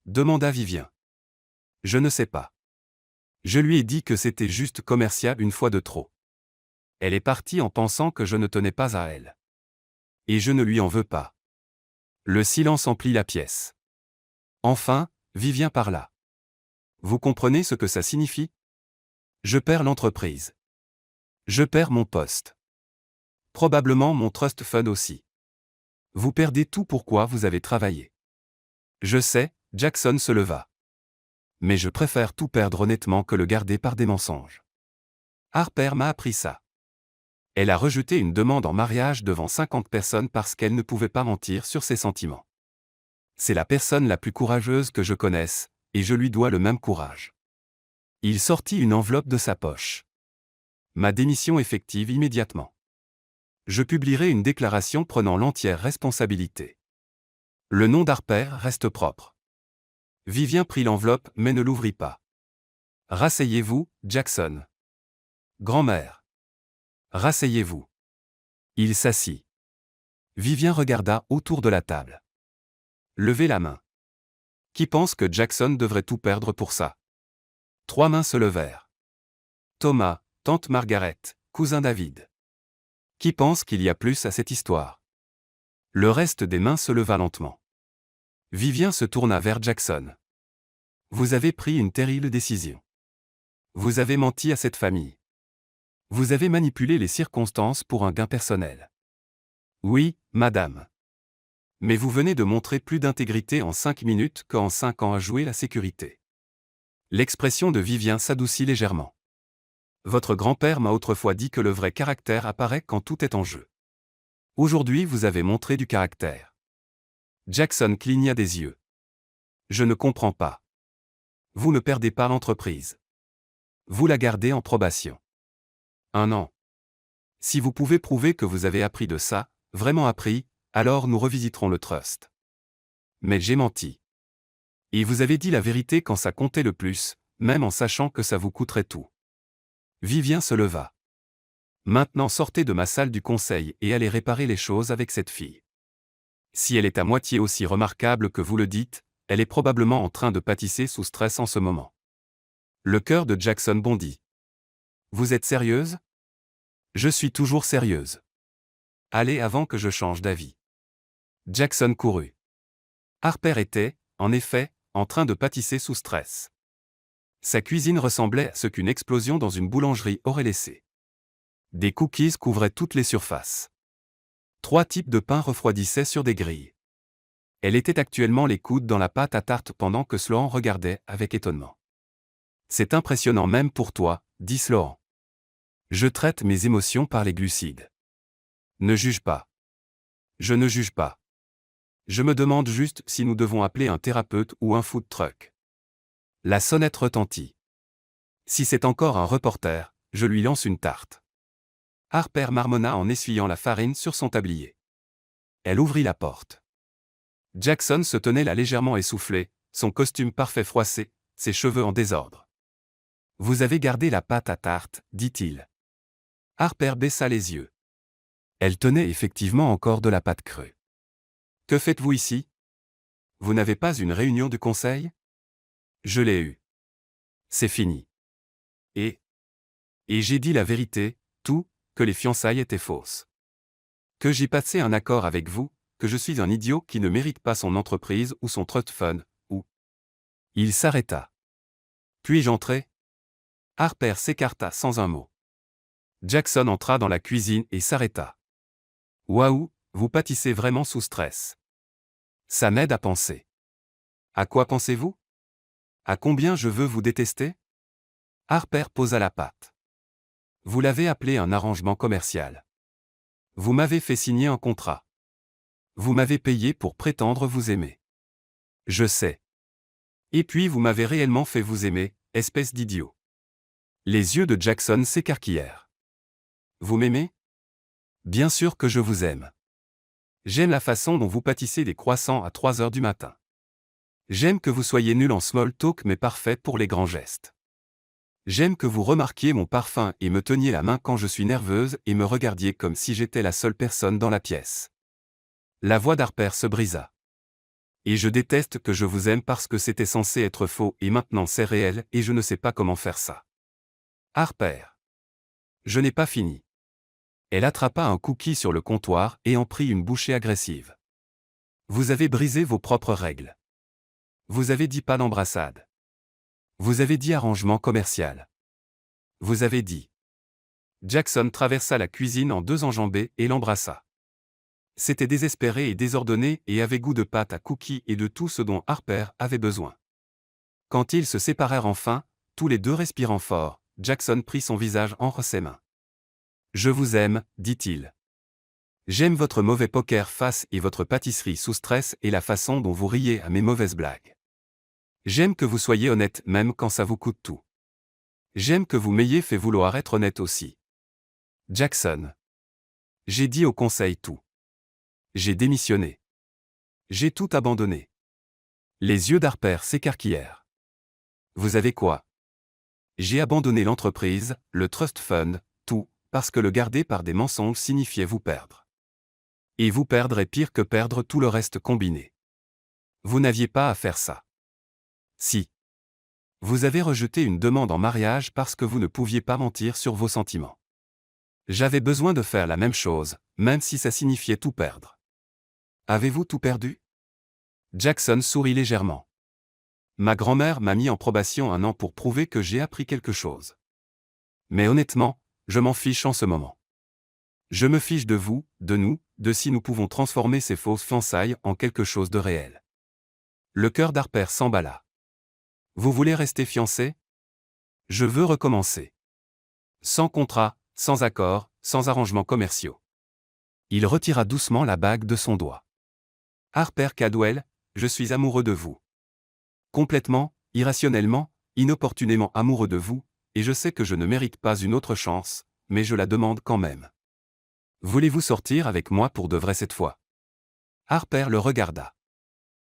Demanda Vivien. Je ne sais pas. Je lui ai dit que c'était juste commercial une fois de trop. Elle est partie en pensant que je ne tenais pas à elle. Et je ne lui en veux pas. Le silence emplit la pièce. Enfin, Vivien parla. Vous comprenez ce que ça signifie? Je perds l'entreprise. Je perds mon poste. Probablement mon trust fund aussi. Vous perdez tout pour quoi vous avez travaillé. Je sais, Jackson se leva. Mais je préfère tout perdre honnêtement que le garder par des mensonges. Harper m'a appris ça. Elle a rejeté une demande en mariage devant 50 personnes parce qu'elle ne pouvait pas mentir sur ses sentiments. C'est la personne la plus courageuse que je connaisse, et je lui dois le même courage. Il sortit une enveloppe de sa poche. Ma démission effective immédiatement. Je publierai une déclaration prenant l'entière responsabilité. Le nom d'Harper reste propre. Vivien prit l'enveloppe mais ne l'ouvrit pas. Rasseyez-vous, Jackson. Grand-mère. Rasseyez-vous. Il s'assit. Vivien regarda autour de la table. Levez la main. Qui pense que Jackson devrait tout perdre pour ça? 3 mains se levèrent. Thomas, tante Margaret, cousin David. Qui pense qu'il y a plus à cette histoire? Le reste des mains se leva lentement. Vivien se tourna vers Jackson. Vous avez pris une terrible décision. Vous avez menti à cette famille. Vous avez manipulé les circonstances pour un gain personnel. Oui, madame. Mais vous venez de montrer plus d'intégrité en 5 minutes qu'en 5 ans à jouer la sécurité. L'expression de Vivien s'adoucit légèrement. Votre grand-père m'a autrefois dit que le vrai caractère apparaît quand tout est en jeu. Aujourd'hui vous avez montré du caractère. Jackson cligna des yeux. Je ne comprends pas. Vous ne perdez pas l'entreprise. Vous la gardez en probation. 1 an. Si vous pouvez prouver que vous avez appris de ça, vraiment appris, alors nous revisiterons le trust. Mais j'ai menti. Et vous avez dit la vérité quand ça comptait le plus, même en sachant que ça vous coûterait tout. Vivien se leva. Maintenant sortez de ma salle du conseil et allez réparer les choses avec cette fille. Si elle est à moitié aussi remarquable que vous le dites, elle est probablement en train de pâtisser sous stress en ce moment. Le cœur de Jackson bondit. Vous êtes sérieuse? Je suis toujours sérieuse. Allez avant que je change d'avis. Jackson courut. Harper était, en effet, en train de pâtisser sous stress. Sa cuisine ressemblait à ce qu'une explosion dans une boulangerie aurait laissé. Des cookies couvraient toutes les surfaces. 3 types de pain refroidissaient sur des grilles. Elle était actuellement les coudes dans la pâte à tarte pendant que Sloan regardait avec étonnement. C'est impressionnant même pour toi, dit Sloan. Je traite mes émotions par les glucides. Ne juge pas. Je ne juge pas. Je me demande juste si nous devons appeler un thérapeute ou un food truck. La sonnette retentit. Si c'est encore un reporter, je lui lance une tarte. Harper marmonna en essuyant la farine sur son tablier. Elle ouvrit la porte. Jackson se tenait là légèrement essoufflé, son costume parfait froissé, ses cheveux en désordre. Vous avez gardé la pâte à tarte, dit-il. Harper baissa les yeux. Elle tenait effectivement encore de la pâte crue. Que faites-vous ici? Vous n'avez pas une réunion du conseil? Je l'ai eue. C'est fini. Et j'ai dit la vérité, tout, que les fiançailles étaient fausses. Que j'ai passé un accord avec vous, que je suis un idiot qui ne mérite pas son entreprise ou son trust fund, ou... Il s'arrêta. Puis-je entrer? Harper s'écarta sans un mot. Jackson entra dans la cuisine et s'arrêta. Waouh, vous pâtissez vraiment sous stress. Ça m'aide à penser. À quoi pensez-vous? À combien je veux vous détester? Harper posa la pâte. Vous l'avez appelé un arrangement commercial. Vous m'avez fait signer un contrat. Vous m'avez payé pour prétendre vous aimer. Je sais. Et puis vous m'avez réellement fait vous aimer, espèce d'idiot. Les yeux de Jackson s'écarquillèrent. Vous m'aimez? Bien sûr que je vous aime. J'aime la façon dont vous pâtissez des croissants à 3 heures du matin. J'aime que vous soyez nul en small talk mais parfait pour les grands gestes. J'aime que vous remarquiez mon parfum et me teniez la main quand je suis nerveuse et me regardiez comme si j'étais la seule personne dans la pièce. La voix d'Harper se brisa. Et je déteste que je vous aime parce que c'était censé être faux et maintenant c'est réel et je ne sais pas comment faire ça. Harper. Je n'ai pas fini. Elle attrapa un cookie sur le comptoir et en prit une bouchée agressive. Vous avez brisé vos propres règles. Vous avez dit pas d'embrassade. Vous avez dit arrangement commercial. Vous avez dit. Jackson traversa la cuisine en 2 enjambées et l'embrassa. C'était désespéré et désordonné et avait goût de pâte à cookies et de tout ce dont Harper avait besoin. Quand ils se séparèrent enfin, tous les deux respirant fort, Jackson prit son visage entre ses mains. Je vous aime, dit-il. J'aime votre mauvais poker face et votre pâtisserie sous stress et la façon dont vous riez à mes mauvaises blagues. J'aime que vous soyez honnête même quand ça vous coûte tout. J'aime que vous m'ayez fait vouloir être honnête aussi. Jackson. J'ai dit au conseil tout. J'ai démissionné. J'ai tout abandonné. Les yeux d'Harper s'écarquillèrent. Vous avez quoi? J'ai abandonné l'entreprise, le trust fund, tout, parce que le garder par des mensonges signifiait vous perdre. Et vous perdre est pire que perdre tout le reste combiné. Vous n'aviez pas à faire ça. Si. Vous avez rejeté une demande en mariage parce que vous ne pouviez pas mentir sur vos sentiments. J'avais besoin de faire la même chose, même si ça signifiait tout perdre. Avez-vous tout perdu? Jackson sourit légèrement. Ma grand-mère m'a mis en probation 1 an pour prouver que j'ai appris quelque chose. Mais honnêtement, je m'en fiche en ce moment. Je me fiche de vous, de nous, de si nous pouvons transformer ces fausses fiançailles en quelque chose de réel. Le cœur d'Harper s'emballa. Vous voulez rester fiancé? Je veux recommencer. Sans contrat, sans accord, sans arrangements commerciaux. Il retira doucement la bague de son doigt. Harper Cadwell, je suis amoureux de vous. Complètement, irrationnellement, inopportunément amoureux de vous, et je sais que je ne mérite pas une autre chance, mais je la demande quand même. Voulez-vous sortir avec moi pour de vrai cette fois? Harper le regarda.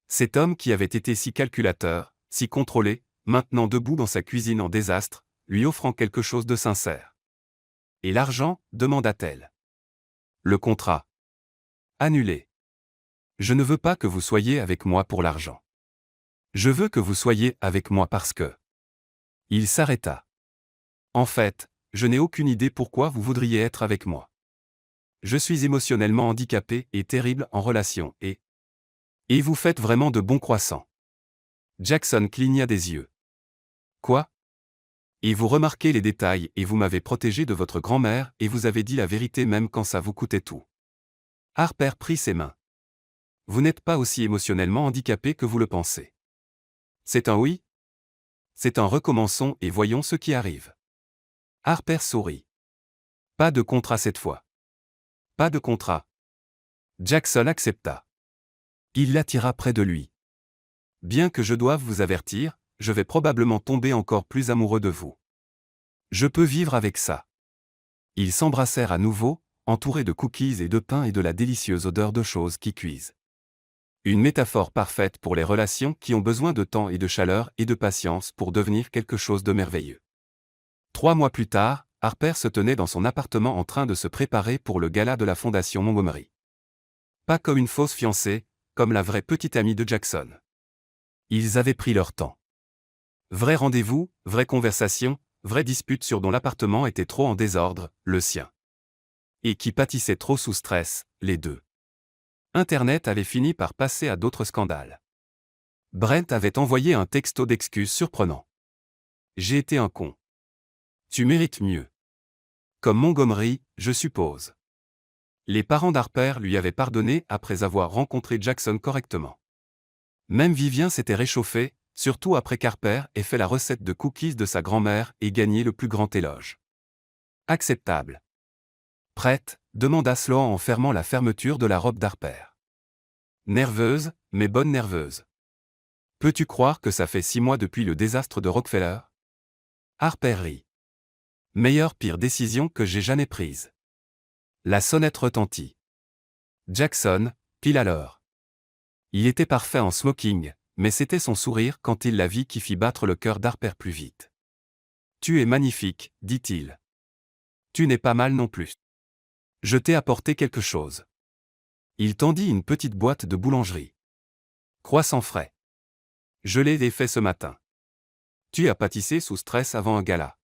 Cet homme qui avait été si calculateur, si contrôlé, maintenant debout dans sa cuisine en désastre, lui offrant quelque chose de sincère. Et l'argent, demanda-t-elle. Le contrat. Annulé. Je ne veux pas que vous soyez avec moi pour l'argent. Je veux que vous soyez avec moi parce que... Il s'arrêta. En fait, je n'ai aucune idée pourquoi vous voudriez être avec moi. Je suis émotionnellement handicapé et terrible en relation et vous faites vraiment de bons croissants. Jackson cligna des yeux. Quoi? Et vous remarquez les détails et vous m'avez protégé de votre grand-mère et vous avez dit la vérité même quand ça vous coûtait tout. Harper prit ses mains. Vous n'êtes pas aussi émotionnellement handicapé que vous le pensez. C'est un oui? C'est un recommençons et voyons ce qui arrive. Harper sourit. Pas de contrat cette fois. Pas de contrat. Jackson accepta. Il l'attira près de lui. Bien que je doive vous avertir, je vais probablement tomber encore plus amoureux de vous. Je peux vivre avec ça. Ils s'embrassèrent à nouveau, entourés de cookies et de pain et de la délicieuse odeur de choses qui cuisent. Une métaphore parfaite pour les relations qui ont besoin de temps et de chaleur et de patience pour devenir quelque chose de merveilleux. 3 mois plus tard, Harper se tenait dans son appartement en train de se préparer pour le gala de la Fondation Montgomery. Pas comme une fausse fiancée, comme la vraie petite amie de Jackson. Ils avaient pris leur temps. Vrai rendez-vous, vraie conversation, vraie dispute sur dont l'appartement était trop en désordre, le sien. Et qui pâtissait trop sous stress, les deux. Internet avait fini par passer à d'autres scandales. Brent avait envoyé un texto d'excuses surprenant. J'ai été un con. Tu mérites mieux. Comme Montgomery, je suppose. Les parents d'Harper lui avaient pardonné après avoir rencontré Jackson correctement. Même Vivien s'était réchauffé, surtout après qu'Harper ait fait la recette de cookies de sa grand-mère et gagné le plus grand éloge. Acceptable. Prête? Demanda Sloan en fermant la fermeture de la robe d'Harper. Nerveuse, mais bonne nerveuse. Peux-tu croire que ça fait 6 mois depuis le désastre de Rockefeller? Harper rit. Meilleure pire décision que j'ai jamais prise. La sonnette retentit. Jackson, pile à l'heure. Il était parfait en smoking, mais c'était son sourire quand il la vit qui fit battre le cœur d'Harper plus vite. Tu es magnifique, dit-il. Tu n'es pas mal non plus. Je t'ai apporté quelque chose. Il tendit une petite boîte de boulangerie. Croissant frais. Je l'ai fait ce matin. Tu as pâtissé sous stress avant un gala.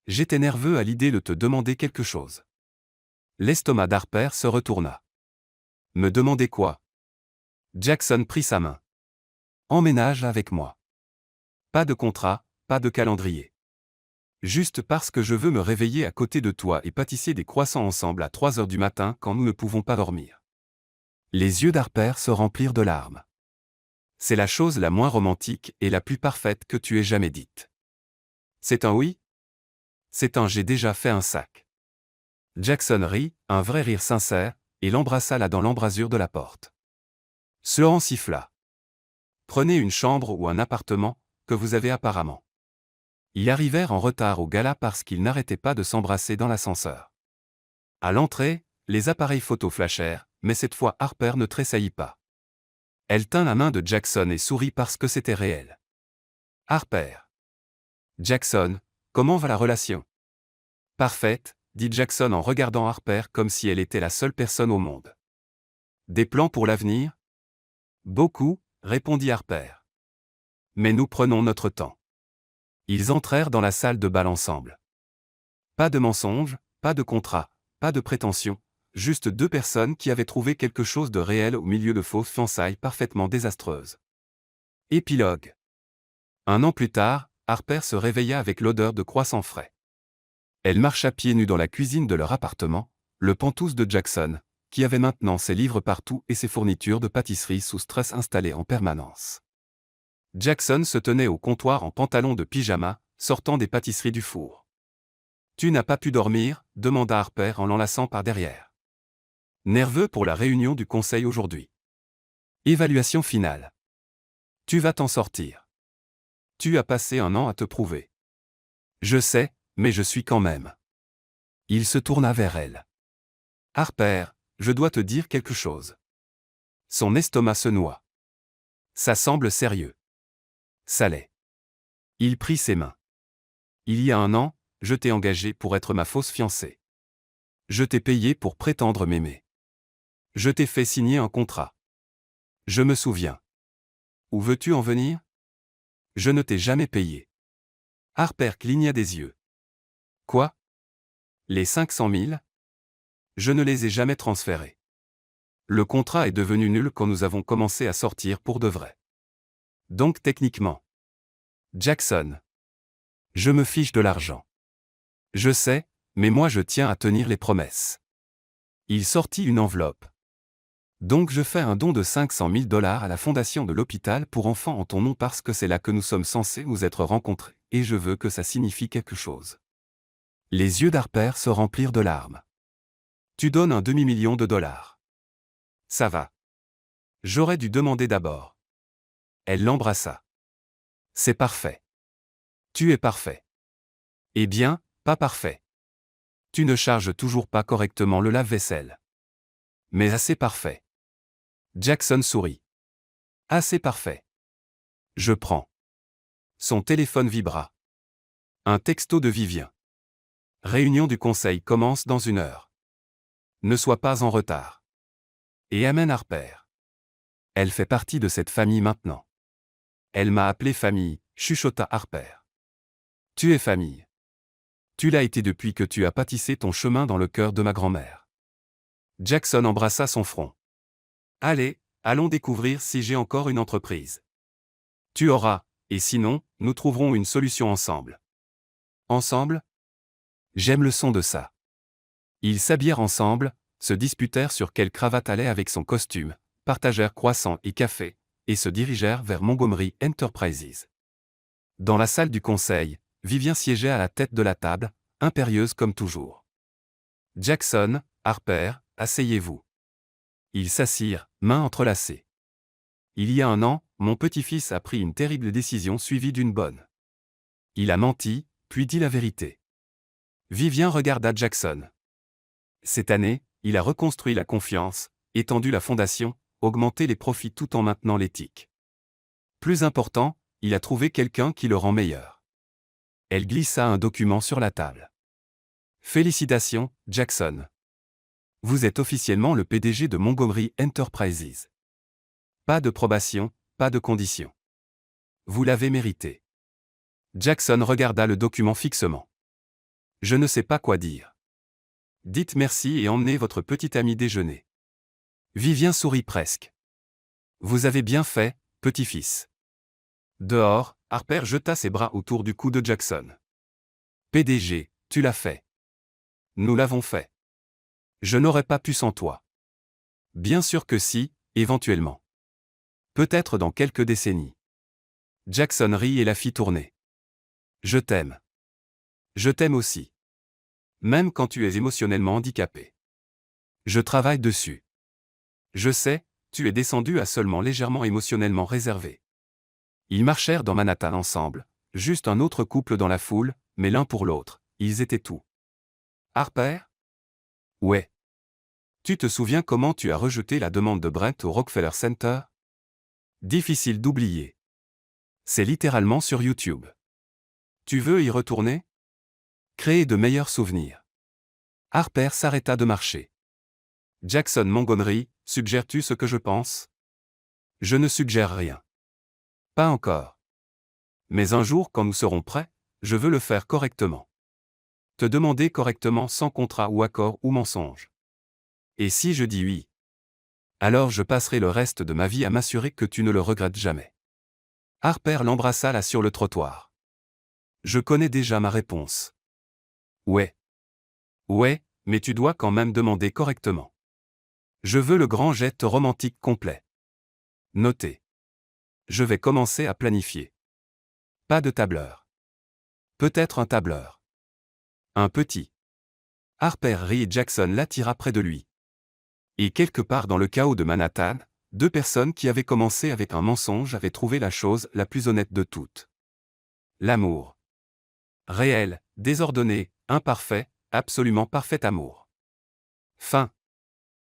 J'étais nerveux à l'idée de te demander quelque chose. L'estomac d'Harper se retourna. Me demander quoi? Jackson prit sa main. Emménage avec moi. Pas de contrat, pas de calendrier. Juste parce que je veux me réveiller à côté de toi et pâtisser des croissants ensemble à 3 heures du matin quand nous ne pouvons pas dormir. Les yeux d'Harper se remplirent de larmes. C'est la chose la moins romantique et la plus parfaite que tu aies jamais dite. C'est un oui? C'est un j'ai déjà fait un sac. Jackson rit, un vrai rire sincère, et l'embrassa là dans l'embrasure de la porte. Sloan siffla. Prenez une chambre ou un appartement, que vous avez apparemment. Ils arrivèrent en retard au gala parce qu'ils n'arrêtaient pas de s'embrasser dans l'ascenseur. À l'entrée, les appareils photo flashèrent, mais cette fois Harper ne tressaillit pas. Elle tint la main de Jackson et sourit parce que c'était réel. Harper. Jackson, comment va la relation? Parfaite, dit Jackson en regardant Harper comme si elle était la seule personne au monde. Des plans pour l'avenir? Beaucoup, répondit Harper. Mais nous prenons notre temps. Ils entrèrent dans la salle de bal ensemble. Pas de mensonges, pas de contrat, pas de prétention, juste 2 personnes qui avaient trouvé quelque chose de réel au milieu de fausses fiançailles parfaitement désastreuses. Épilogue. 1 an plus tard, Harper se réveilla avec l'odeur de croissants frais. Elle marcha pieds nus dans la cuisine de leur appartement, le pantouse de Jackson, qui avait maintenant ses livres partout et ses fournitures de pâtisserie sous stress installées en permanence. Jackson se tenait au comptoir en pantalon de pyjama, sortant des pâtisseries du four. « Tu n'as pas pu dormir ?» demanda Harper en l'enlaçant par derrière. Nerveux pour la réunion du conseil aujourd'hui. Évaluation finale. Tu vas t'en sortir. Tu as passé un an à te prouver. Je sais, mais je suis quand même. Il se tourna vers elle. Harper, je dois te dire quelque chose. Son estomac se noua. Ça semble sérieux. Ça l'est. Il prit ses mains. Il y a un an, je t'ai engagé pour être ma fausse fiancée. Je t'ai payé pour prétendre m'aimer. Je t'ai fait signer un contrat. Je me souviens. Où veux-tu en venir? Je ne t'ai jamais payé. Harper cligna des yeux. Quoi? Les 500 000? Je ne les ai jamais transférés. Le contrat est devenu nul quand nous avons commencé à sortir pour de vrai. Donc techniquement. Jackson. Je me fiche de l'argent. Je sais, mais moi je tiens à tenir les promesses. Il sortit une enveloppe. Donc je fais un don de 500 000 $ à la fondation de l'hôpital pour enfants en ton nom parce que c'est là que nous sommes censés nous être rencontrés, et je veux que ça signifie quelque chose. Les yeux d'Harper se remplirent de larmes. Tu donnes un demi-million de dollars. Ça va. J'aurais dû demander d'abord. Elle l'embrassa. C'est parfait. Tu es parfait. Eh bien, pas parfait. Tu ne charges toujours pas correctement le lave-vaisselle. Mais assez parfait. Jackson sourit. Assez parfait. Je prends. Son téléphone vibra. Un texto de Vivien. Réunion du conseil commence dans 1 heure. Ne sois pas en retard. Et amène Harper. Elle fait partie de cette famille maintenant. Elle m'a appelé famille, chuchota Harper. Tu es famille. Tu l'as été depuis que tu as pâtissé ton chemin dans le cœur de ma grand-mère. Jackson embrassa son front. Allez, allons découvrir si j'ai encore une entreprise. Tu auras, et sinon, nous trouverons une solution ensemble. Ensemble? J'aime le son de ça. Ils s'habillèrent ensemble, se disputèrent sur quelle cravate allait avec son costume, partagèrent croissants et café, et se dirigèrent vers Montgomery Enterprises. Dans la salle du conseil, Vivien siégeait à la tête de la table, impérieuse comme toujours. Jackson, Harper, asseyez-vous. Ils s'assirent, mains entrelacées. Il y a un an, mon petit-fils a pris une terrible décision suivie d'une bonne. Il a menti, puis dit la vérité. Vivien regarda Jackson. Cette année, il a reconstruit la confiance, étendu la fondation, augmenté les profits tout en maintenant l'éthique. Plus important, il a trouvé quelqu'un qui le rend meilleur. Elle glissa un document sur la table. Félicitations, Jackson. Vous êtes officiellement le PDG de Montgomery Enterprises. Pas de probation, pas de conditions. Vous l'avez mérité. Jackson regarda le document fixement. Je ne sais pas quoi dire. Dites merci et emmenez votre petit ami déjeuner. Vivien sourit presque. Vous avez bien fait, petit-fils. Dehors, Harper jeta ses bras autour du cou de Jackson. PDG, tu l'as fait. Nous l'avons fait. Je n'aurais pas pu sans toi. Bien sûr que si, éventuellement. Peut-être dans quelques décennies. Jackson rit et la fit tourner. Je t'aime. Je t'aime aussi. Même quand tu es émotionnellement handicapé. Je travaille dessus. Je sais, tu es descendu à seulement légèrement émotionnellement réservé. Ils marchèrent dans Manhattan ensemble, juste un autre couple dans la foule, mais l'un pour l'autre, ils étaient tout. Harper? Ouais. Tu te souviens comment tu as rejeté la demande de Brent au Rockefeller Center? Difficile d'oublier. C'est littéralement sur YouTube. Tu veux y retourner? Créer de meilleurs souvenirs. Harper s'arrêta de marcher. Jackson Montgomery, suggères-tu ce que je pense? Je ne suggère rien. Pas encore. Mais un jour quand nous serons prêts, je veux le faire correctement. Te demander correctement sans contrat ou accord ou mensonge. Et si je dis oui? Alors je passerai le reste de ma vie à m'assurer que tu ne le regrettes jamais. Harper l'embrassa là sur le trottoir. Je connais déjà ma réponse. Ouais. Ouais, mais tu dois quand même demander correctement. Je veux le grand jet romantique complet. Notez. Je vais commencer à planifier. Pas de tableur. Peut-être un tableur. Un petit. Harper rit et Jackson l'attira près de lui. Et quelque part dans le chaos de Manhattan, deux personnes qui avaient commencé avec un mensonge avaient trouvé la chose la plus honnête de toutes. L'amour. Réel, désordonné, imparfait, absolument parfait amour. Fin.